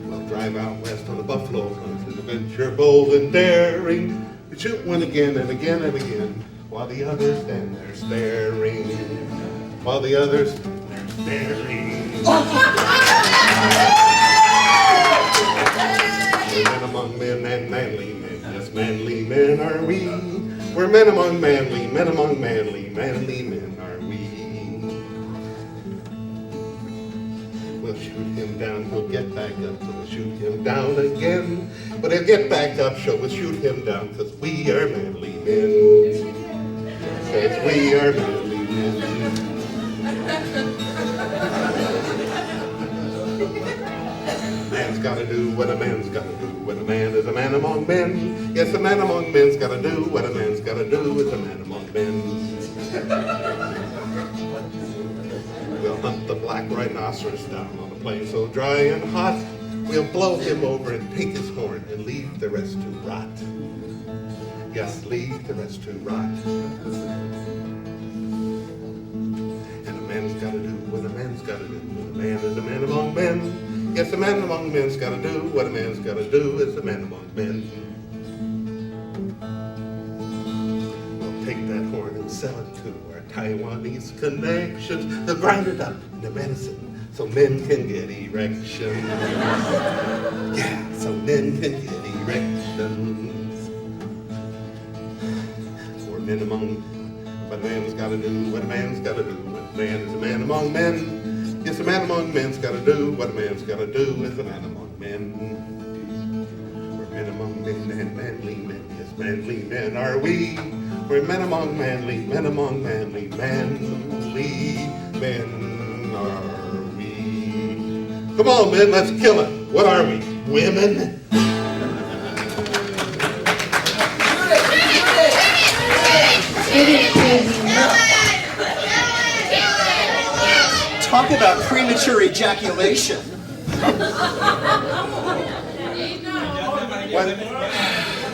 We'll drive out west on the buffalo hunt, an adventure bold and daring. We shoot one again and again and again, while the others stand there staring. While the others stand there staring. We're men among men and manly men, yes, manly men are we. We're men among manly, men among manly, manly men are we. We'll shoot him down, he'll get back up, so we'll shoot him down again. But he'll get back up, so we'll shoot him down, cause we are manly men. Cause we are manly men. Man's gotta do what a man's gotta do when a man is a man among men. Yes, a man among men's gotta do what a man's gotta do as a man among men. We'll hunt the black rhinoceros down on a plain so dry and hot. We'll blow him over and take his horn and leave the rest to rot. Yes, leave the rest to rot. And a man's gotta do what a man's gotta do when a man is a man among men. Yes, a man among men's gotta do what a man's gotta do as a man among men. We'll take that horn and sell it to our Taiwanese connections. They'll grind it up into medicine so men can get erections. Yeah, so men can get erections. We're men among what a man's gotta do, what a man's gotta do. What a man is a man among men. Yes, a man among men's gotta do what a man's gotta do as a man among men. We're men among men and manly men. Yes, manly men are we. We're men among manly, men among manly, manly men are we. Come on, men, let's kill it. What are we? Women? Talk about premature ejaculation.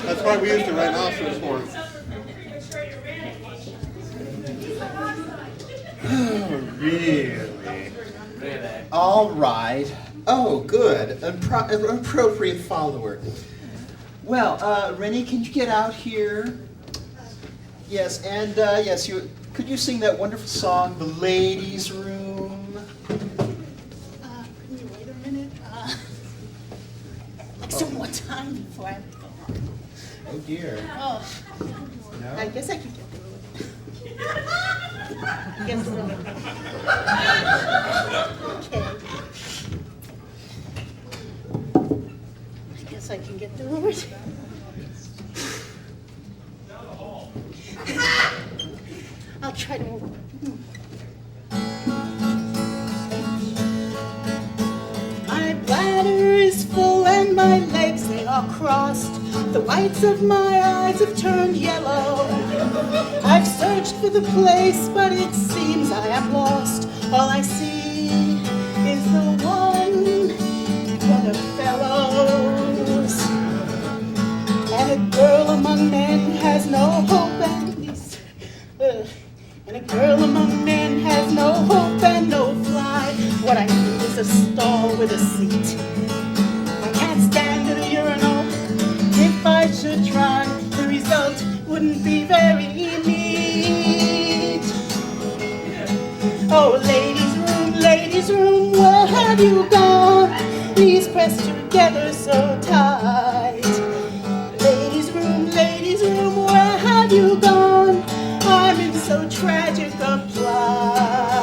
That's why we use the rhinoceros horn. Oh, really? All right. Oh, good. Appropriate follower. Well, Rennie, can you get out here? Yes, and yes, could you sing that wonderful song, The Ladies' Room? Can you wait a minute? Like some more time before I have to go home. Oh, dear. Oh, No? I guess I can get through it. Yes, okay. I guess I can get through it. I'll try to. My bladder is full and my legs, they are crossed. The whites of my eyes have turned yellow. I've searched for the place, but it seems I am lost. All I see is the one brother fellows. And a girl among men has no hope and a girl among men has no hope and no fly. What I need is a stall with a seat. I can't stand at a urinal. If I should try, the result wouldn't be very neat. Oh, ladies' room, where have you gone? Knees pressed together so tight. Ladies' room, where have you gone? I'm in so tragic a plight.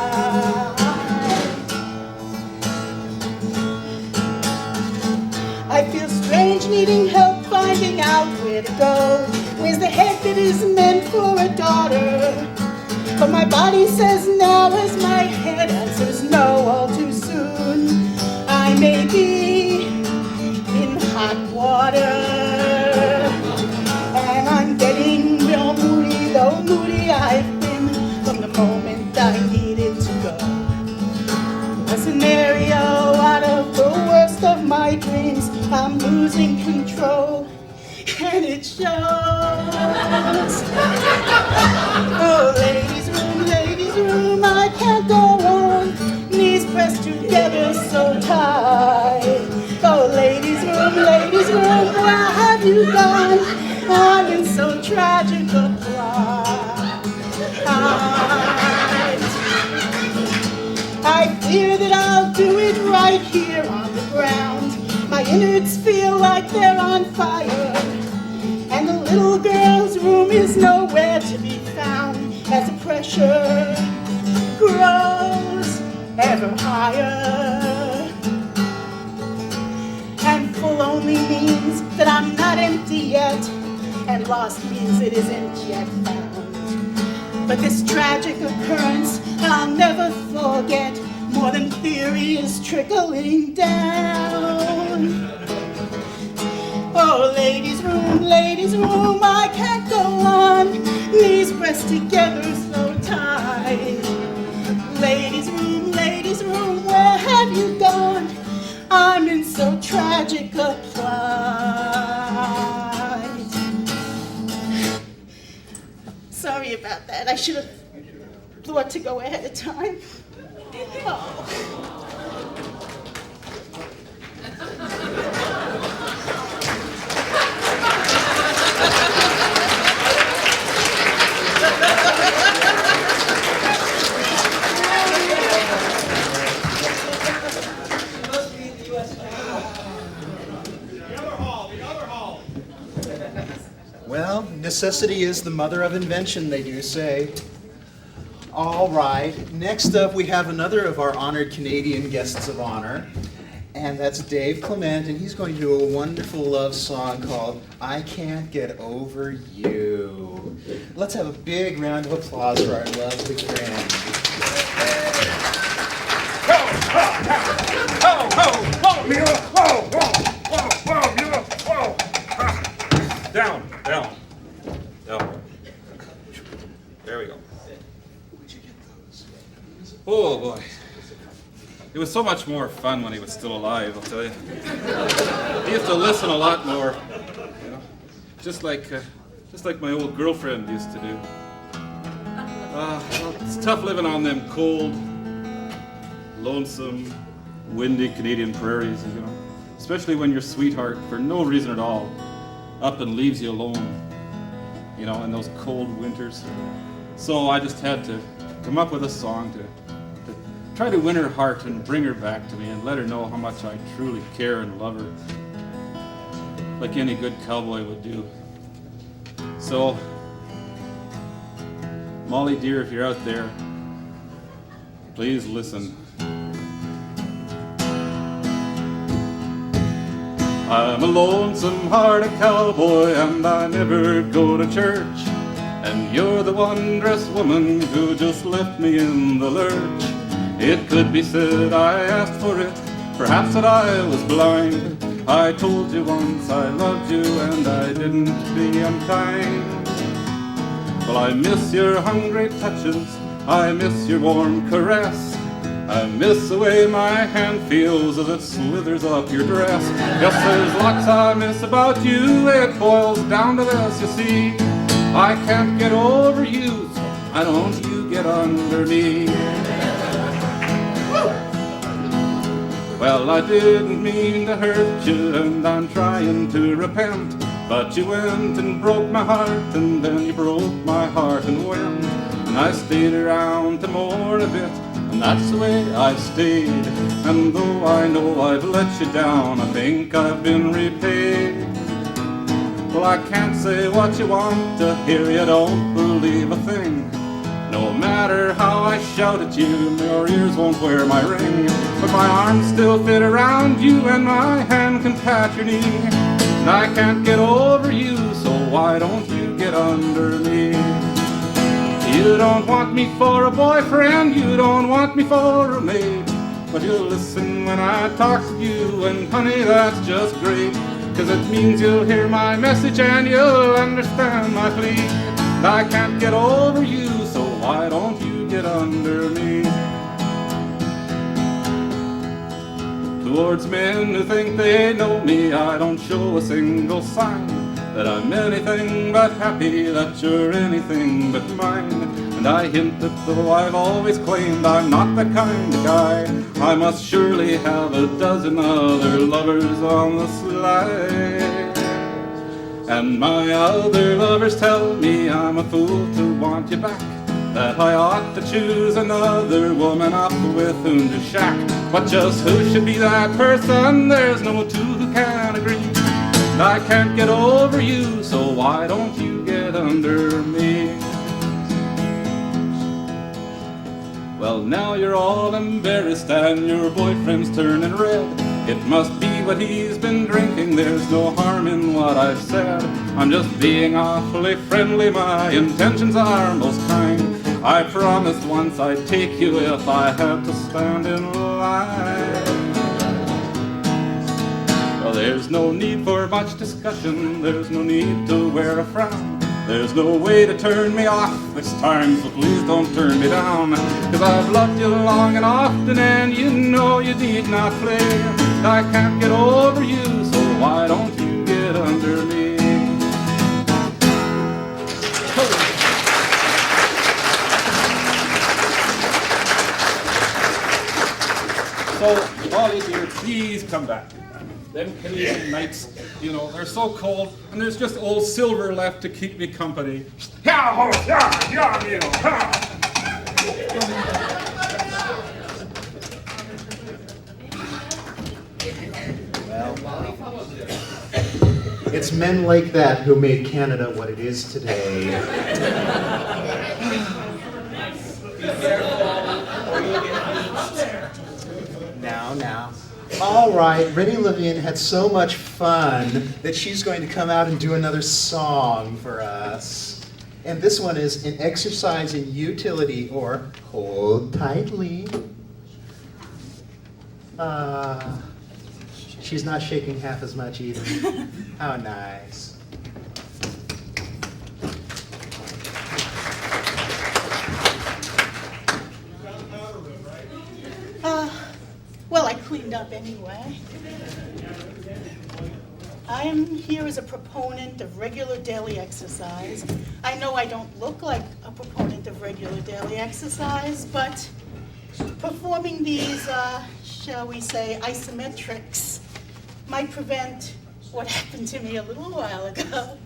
I feel strange, needing help, finding out where to go. Where's the head that is meant for a daughter? But my body says now as my head answers no all too soon. I may be in hot water. And I'm getting real moody, though moody I've been from the moment I needed to go. A scenario out of the worst of my dreams. I'm losing control, and it shows. Oh, ladies' room, I can't go on. Knees pressed together so tight. Oh, ladies' room, where have you gone? I'm in so tragic a plight. I fear that I'll do it right here on the ground. My innards feel like they're on fire. And the little girl's room is nowhere to be found as the pressure grows ever higher. And full only means that I'm not empty yet, and lost means it isn't yet found. But this tragic occurrence I'll never forget. More than theory is trickling down. Oh, ladies' room, I can't go on. Knees pressed together so tight. Ladies' room, where have you gone? I'm in so tragic a plight. Sorry about that. I should have thought to go ahead of time. Oh. Well, necessity is the mother of invention, they do say. All right, next up we have another of our honored Canadian guests of honor, and that's Dave Clement, and he's going to do a wonderful love song called I Can't Get Over You. Let's have a big round of applause for our lovely friend. Down. There we go. Oh boy. It was so much more fun when he was still alive, I'll tell you. He used to listen a lot more, you know, just like my old girlfriend used to do. Well, it's tough living on them cold, lonesome, windy Canadian prairies, you know, especially when your sweetheart, for no reason at all, up and leaves you alone, you know, in those cold winters. So I just had to come up with a song to try to win her heart and bring her back to me and let her know how much I truly care and love her, like any good cowboy would do. So, Molly dear, if you're out there, please listen. I'm a lonesome-hearted cowboy and I never go to church, and you're the wondrous woman who just left me in the lurch. It could be said I asked for it, perhaps that I was blind. I told you once I loved you and I didn't be unkind. Well, I miss your hungry touches, I miss your warm caress, I miss the way my hand feels as it slithers up your dress. Yes, there's lots I miss about you, it boils down to this, you see. I can't get over you, so why don't you get under me? Well, I didn't mean to hurt you, and I'm trying to repent. But you went and broke my heart, and then you broke my heart and went. And I stayed around to mourn a bit, and that's the way I stayed. And though I know I've let you down, I think I've been repaid. Well, I can't say what you want to hear, you don't believe a thing. No matter how I shout at you, your ears won't wear my ring. But my arms still fit around you, and my hand can pat your knee. And I can't get over you, so why don't you get under me? You don't want me for a boyfriend, you don't want me for a maid. But you'll listen when I talk to you, and honey, that's just great. 'Cause it means you'll hear my message and you'll understand my plea. And I can't get over you, so why don't you get under me? Towards men who think they know me, I don't show a single sign that I'm anything but happy, that you're anything but mine. And I hint that though I've always claimed I'm not that kind of guy, I must surely have a dozen other lovers on the slide. And my other lovers tell me I'm a fool to want you back, that I ought to choose another woman up with whom to shack. But just who should be that person? There's no two who can agree. And I can't get over you, so why don't you get under me? Well, now you're all embarrassed and your boyfriend's turning red. It must be what he's been drinking, there's no harm in what I've said. I'm just being awfully friendly, my intentions are most kind. I promised once I'd take you if I had to stand in line. Well, there's no need for much discussion, there's no need to wear a frown. There's no way to turn me off this time, so please don't turn me down. 'Cause I've loved you long and often, and you know you need not play. I can't get over you, so why don't you get under me? So, Ollie dear, please come back. Them Canadian nights, you know, they're so cold, and there's just old Silver left to keep me company. It's men like that who made Canada what it is today. Now. All right, Rennie Levine had so much fun that she's going to come out and do another song for us. And this one is an exercise in utility, or hold tightly. She's not shaking half as much either. How nice. Well, I cleaned up anyway. I am here as a proponent of regular daily exercise. I know I don't look like a proponent of regular daily exercise, but performing these, shall we say, isometrics might prevent what happened to me a little while ago.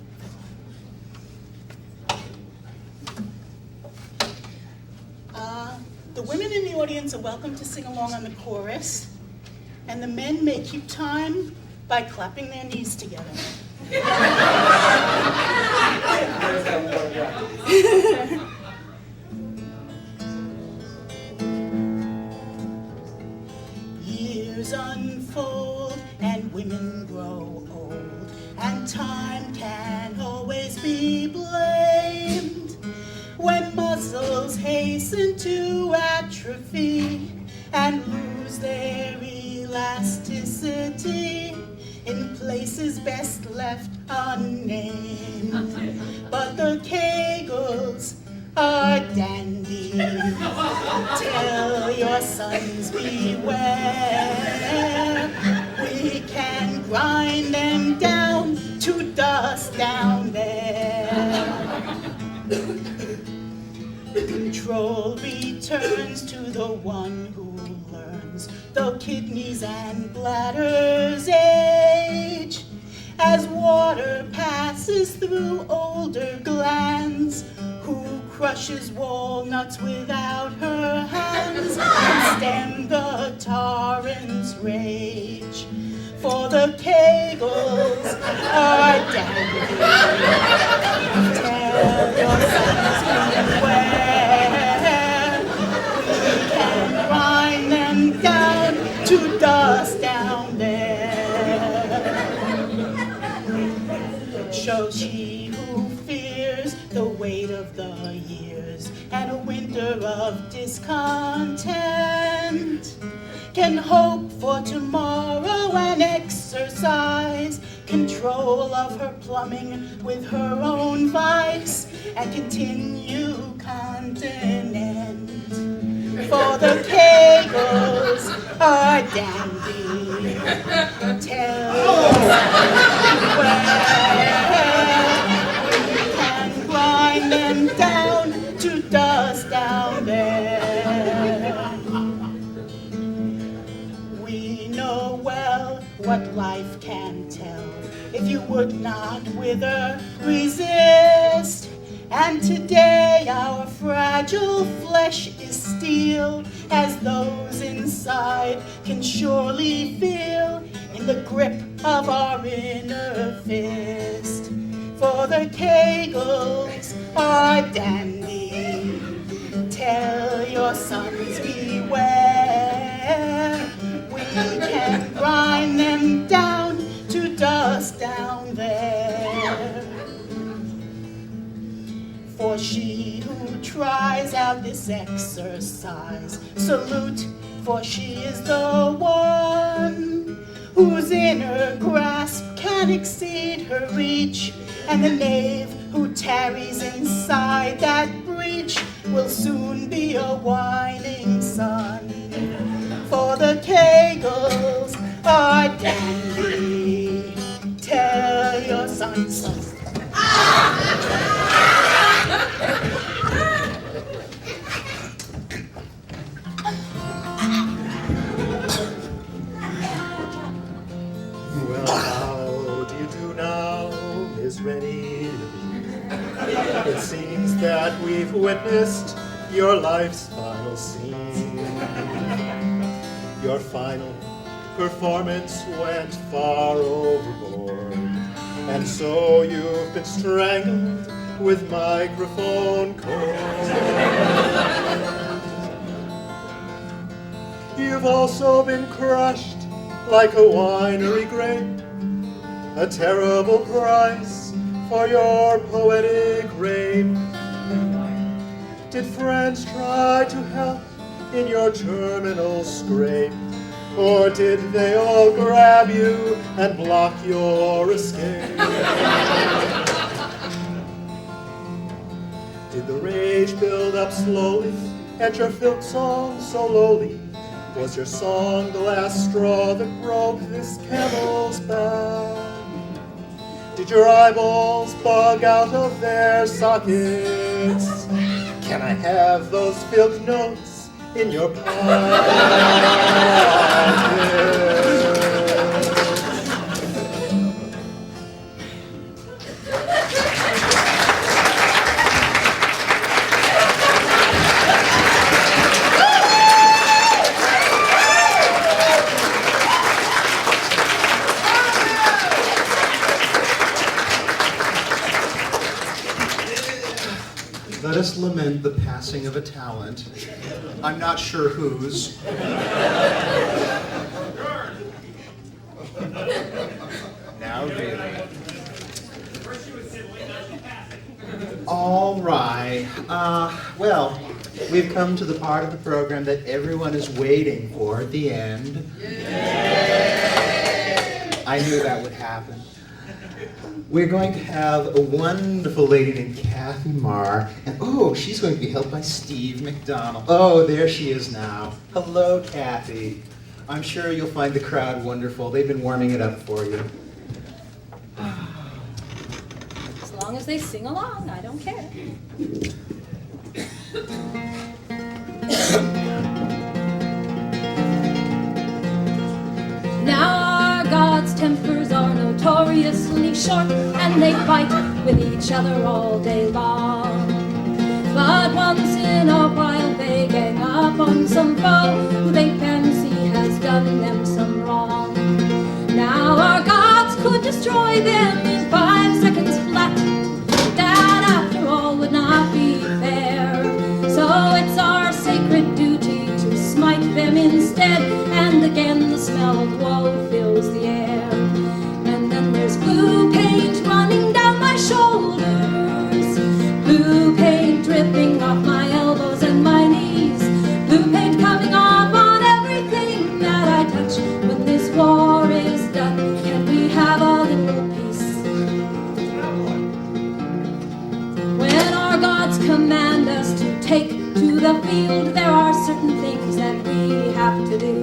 The women in the audience are welcome to sing along on the chorus, and the men may keep time by clapping their knees together. Years unfold and women grow old, and time can always be blamed. When muscles hasten to atrophy and lose their elasticity in places best left unnamed. But the Kegels are dandy. Tell your sons beware. We can grind them down to dust down there. Control returns to the one who learns. The kidneys lungs and bladders age, as water passes through older glands, who crushes walnuts without her hands, and stem the torrent's rage. For the kegels are dandy. Tell your sons beware. We can grind them down to dust down there. Shows she who fears the weight of the years and a winter of discontent can hope for tomorrow and exercise control of her plumbing with her own vice and continue continent. For the kegels are dandy. Tell where we can grind them down to dust down there. What life can tell, if you would not wither, resist. And today our fragile flesh is steel, as those inside can surely feel in the grip of our inner fist. For the kegels are dandy. Tell your sons beware. We can grind them down to dust down there. For she who tries out this exercise, salute, for she is the one whose inner grasp can exceed her reach, and the knave who tarries inside that breach will soon be a whining son. For the kegels are dandy. Tell your sons. Well, how do you do now, Miss Rennie? It seems that we've witnessed your life's final scene. Your final performance went far overboard, and so you've been strangled with microphone cord. You've also been crushed like a winery grape, a terrible price for your poetic rape. Did friends try to help in your terminal scrape, or did they all grab you and block your escape? Did the rage build up slowly, and your filth song so lowly? Was your song the last straw that broke this camel's back? Did your eyeballs bug out of their sockets? Can I have those filth notes in your pocket? Let us lament the passing of a talent. I'm not sure whose. Now really. All right. Well, we've come to the part of the program that everyone is waiting for at the end. I knew that would happen. We're going to have a wonderful lady named Kathy Marr, and oh, she's going to be helped by Steve Macdonald. Oh, there she is now. Hello, Kathy. I'm sure you'll find the crowd wonderful. They've been warming it up for you. As long as they sing along, I don't care. tempers are notoriously short, and they fight with each other all day long. But once in a while they gang up on some foe who they fancy has done them some wrong. Now our gods could destroy them in 5 seconds flat. That after all would not be fair. So it's our sacred duty to smite them instead. And again the smell of woe fills the air. And then there's blue paint running down my shoulders, blue paint dripping off my elbows and my knees, blue paint coming off on everything that I touch. When this war is done, can we have a little peace? When our gods command us to take to the field, there are certain things that we have to do.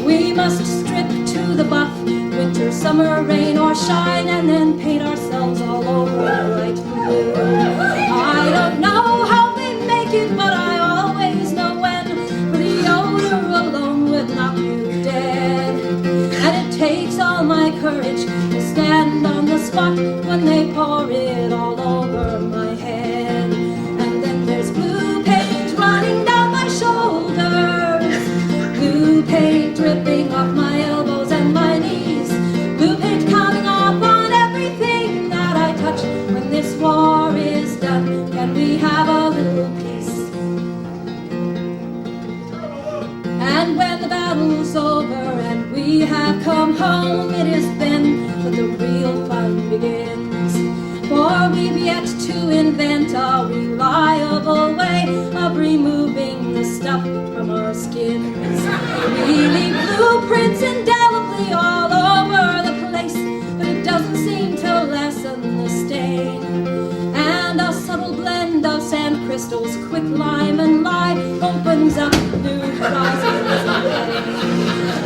We must strip to the buff, winter, summer, rain or shine, and then paint ourselves all over bright blue. I don't know how they make it, but I always know when, for the odor alone would knock you dead. And it takes all my courage to stand on the spot when they pour it all over my head. And then there's blue paint running down my shoulders, blue paint dripping off my elbows and my knees, blue paint coming off on everything that I touch. When this war is done, can we have a little peace? And when the battle's over and we have come home, it is then that the real fun begins. For we've yet to invent a reliable way of removing the stuff from our skins. We leave blueprints indelibly all over the place, but it doesn't seem to lessen the stain. And a subtle blend of sand crystals, quick lime and lye opens up new horizons of pain.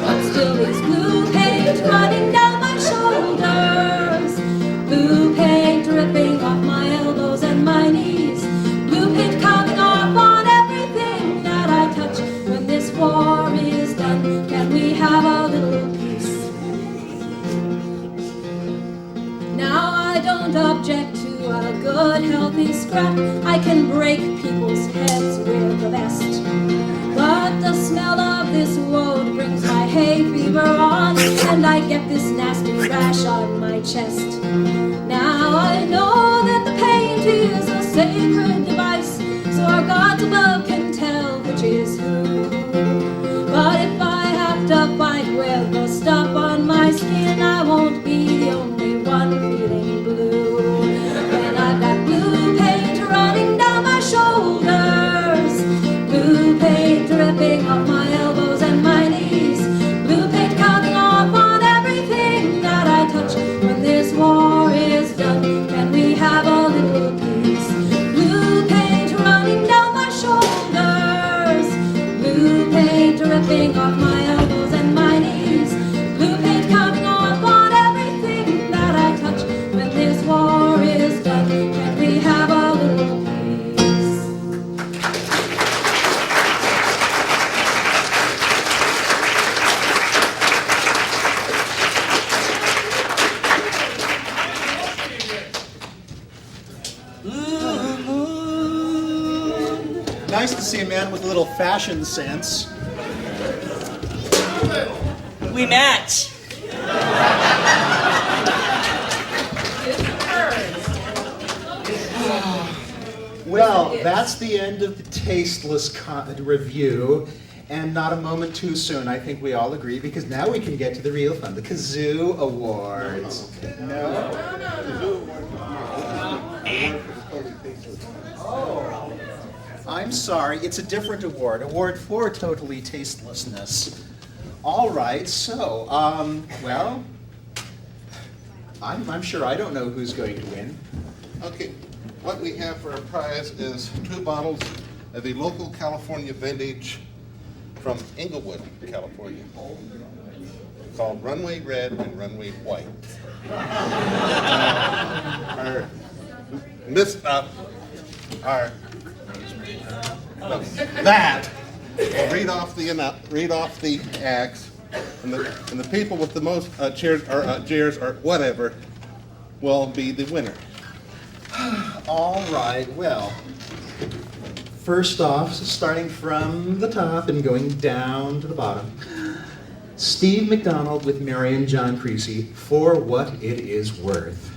But still it's blue paint running down my shoulders, blue paint dripping off my elbows and my knees, blue paint coming off on everything that I touch. When this war is done, can we have a little peace? Now I don't object to a good healthy scrap. I can break people's heads with the best. But the smell of this woad brings my hay fever on, and I get this nasty rash on my chest. Now I know that the paint is a sacred device, so our gods above can tell which is who. But if I have to fight with the stuff on my skin, I won't be the only one feeling blue. When I've got blue paint running down my shoulders, blue paint dripping off my elbows and my knees, blue paint coming off on everything that I touch. When this war is done, can we have a little peace? Blue paint running down my shoulders, blue paint dripping off my elbows and my knees, blue paint coming off on everything that I touch. When this war is done, can we have a little peace? Nice to see a man with a little fashion sense. We match. Well, that's the end of the Tasteless review, and not a moment too soon, I think we all agree, because now we can get to the real fun, the Kazoo Awards. No? I'm sorry, it's a different award. Award for totally tastelessness. All right, so, well, I'm sure I don't know who's going to win. Okay, what we have for a prize is 2 bottles of a local California vintage from Inglewood, California, called Runway Red and Runway White. Read off the acts. And the people with the most cheers or jeers or whatever will be the winner. All right, well, first off, starting from the top and going down to the bottom, Steve Macdonald with Mary and John Creasey, For What It Is Worth.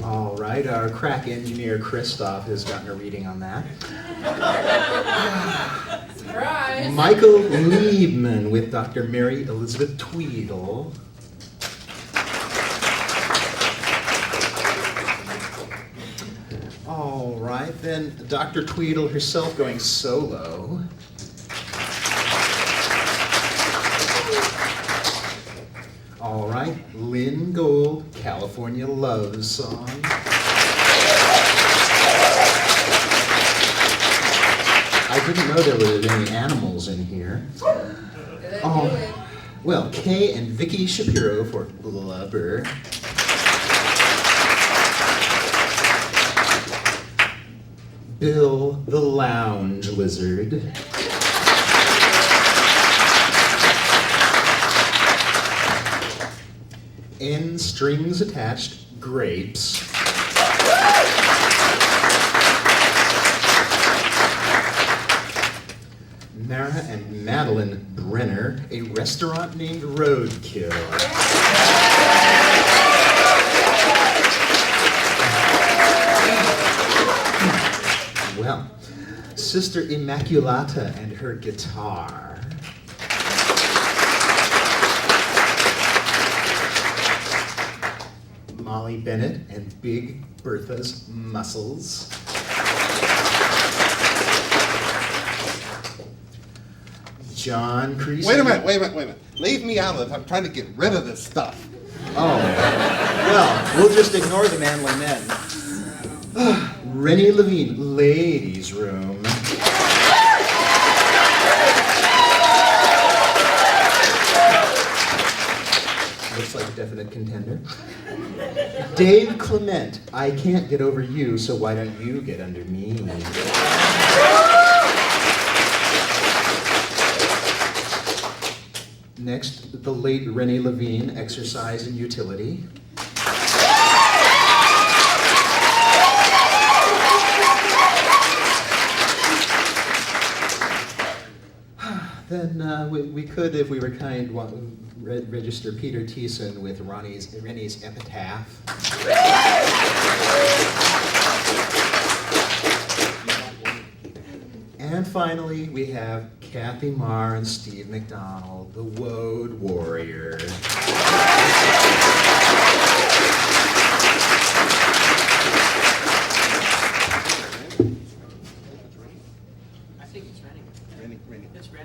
All right, our crack engineer Christoph has gotten a reading on that. Surprise! Michael Liebmann with Dr. Mary Elizabeth Tweedle. All right, then Dr. Tweedle herself going solo. All right, Lynn Gold, California Love Song. I didn't know there were any animals in here. Oh, well, Kay and Vicky Shapero for Blubber. Bill the Lounge Lizard. N strings attached grapes. Mara and Madeleine Brener, a restaurant named Roadkill. Well, Sister Immaculate and her guitar. Molly Bennett and Big Bertha's muscles. John Creasey. Wait a minute. Leave me out of it. I'm trying to get rid of this stuff. Oh, well, we'll just ignore the manly men. Rennie Levine, ladies' room. Looks like a definite contender. Dave Clement, I can't get over you, so why don't you get under me? Next, the late Rennie Levine, Exercise and Utility. Then we could, if we were kind, register Peter Thiesen with Rennie's Epitaph. And finally, we have Kathy Marr and Steve Macdonald, the Woad Warrior.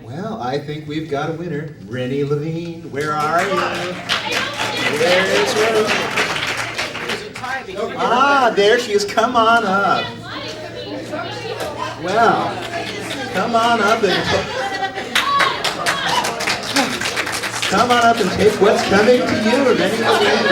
Well, I think we've got a winner. Rennie Levine, where are you? Where is Rose? Ah, there she is. Come on up. Well, come on up and take what's coming to you, Rennie Levine.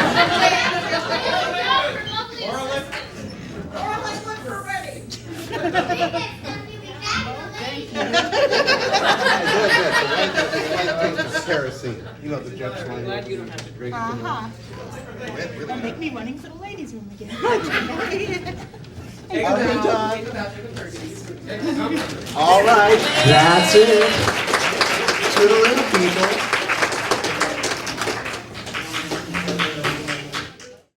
Kerosene. You know the judge line. Glad you don't have to drink. Don't make me running for the ladies' room again. All right, that's it. Toodaloo, people.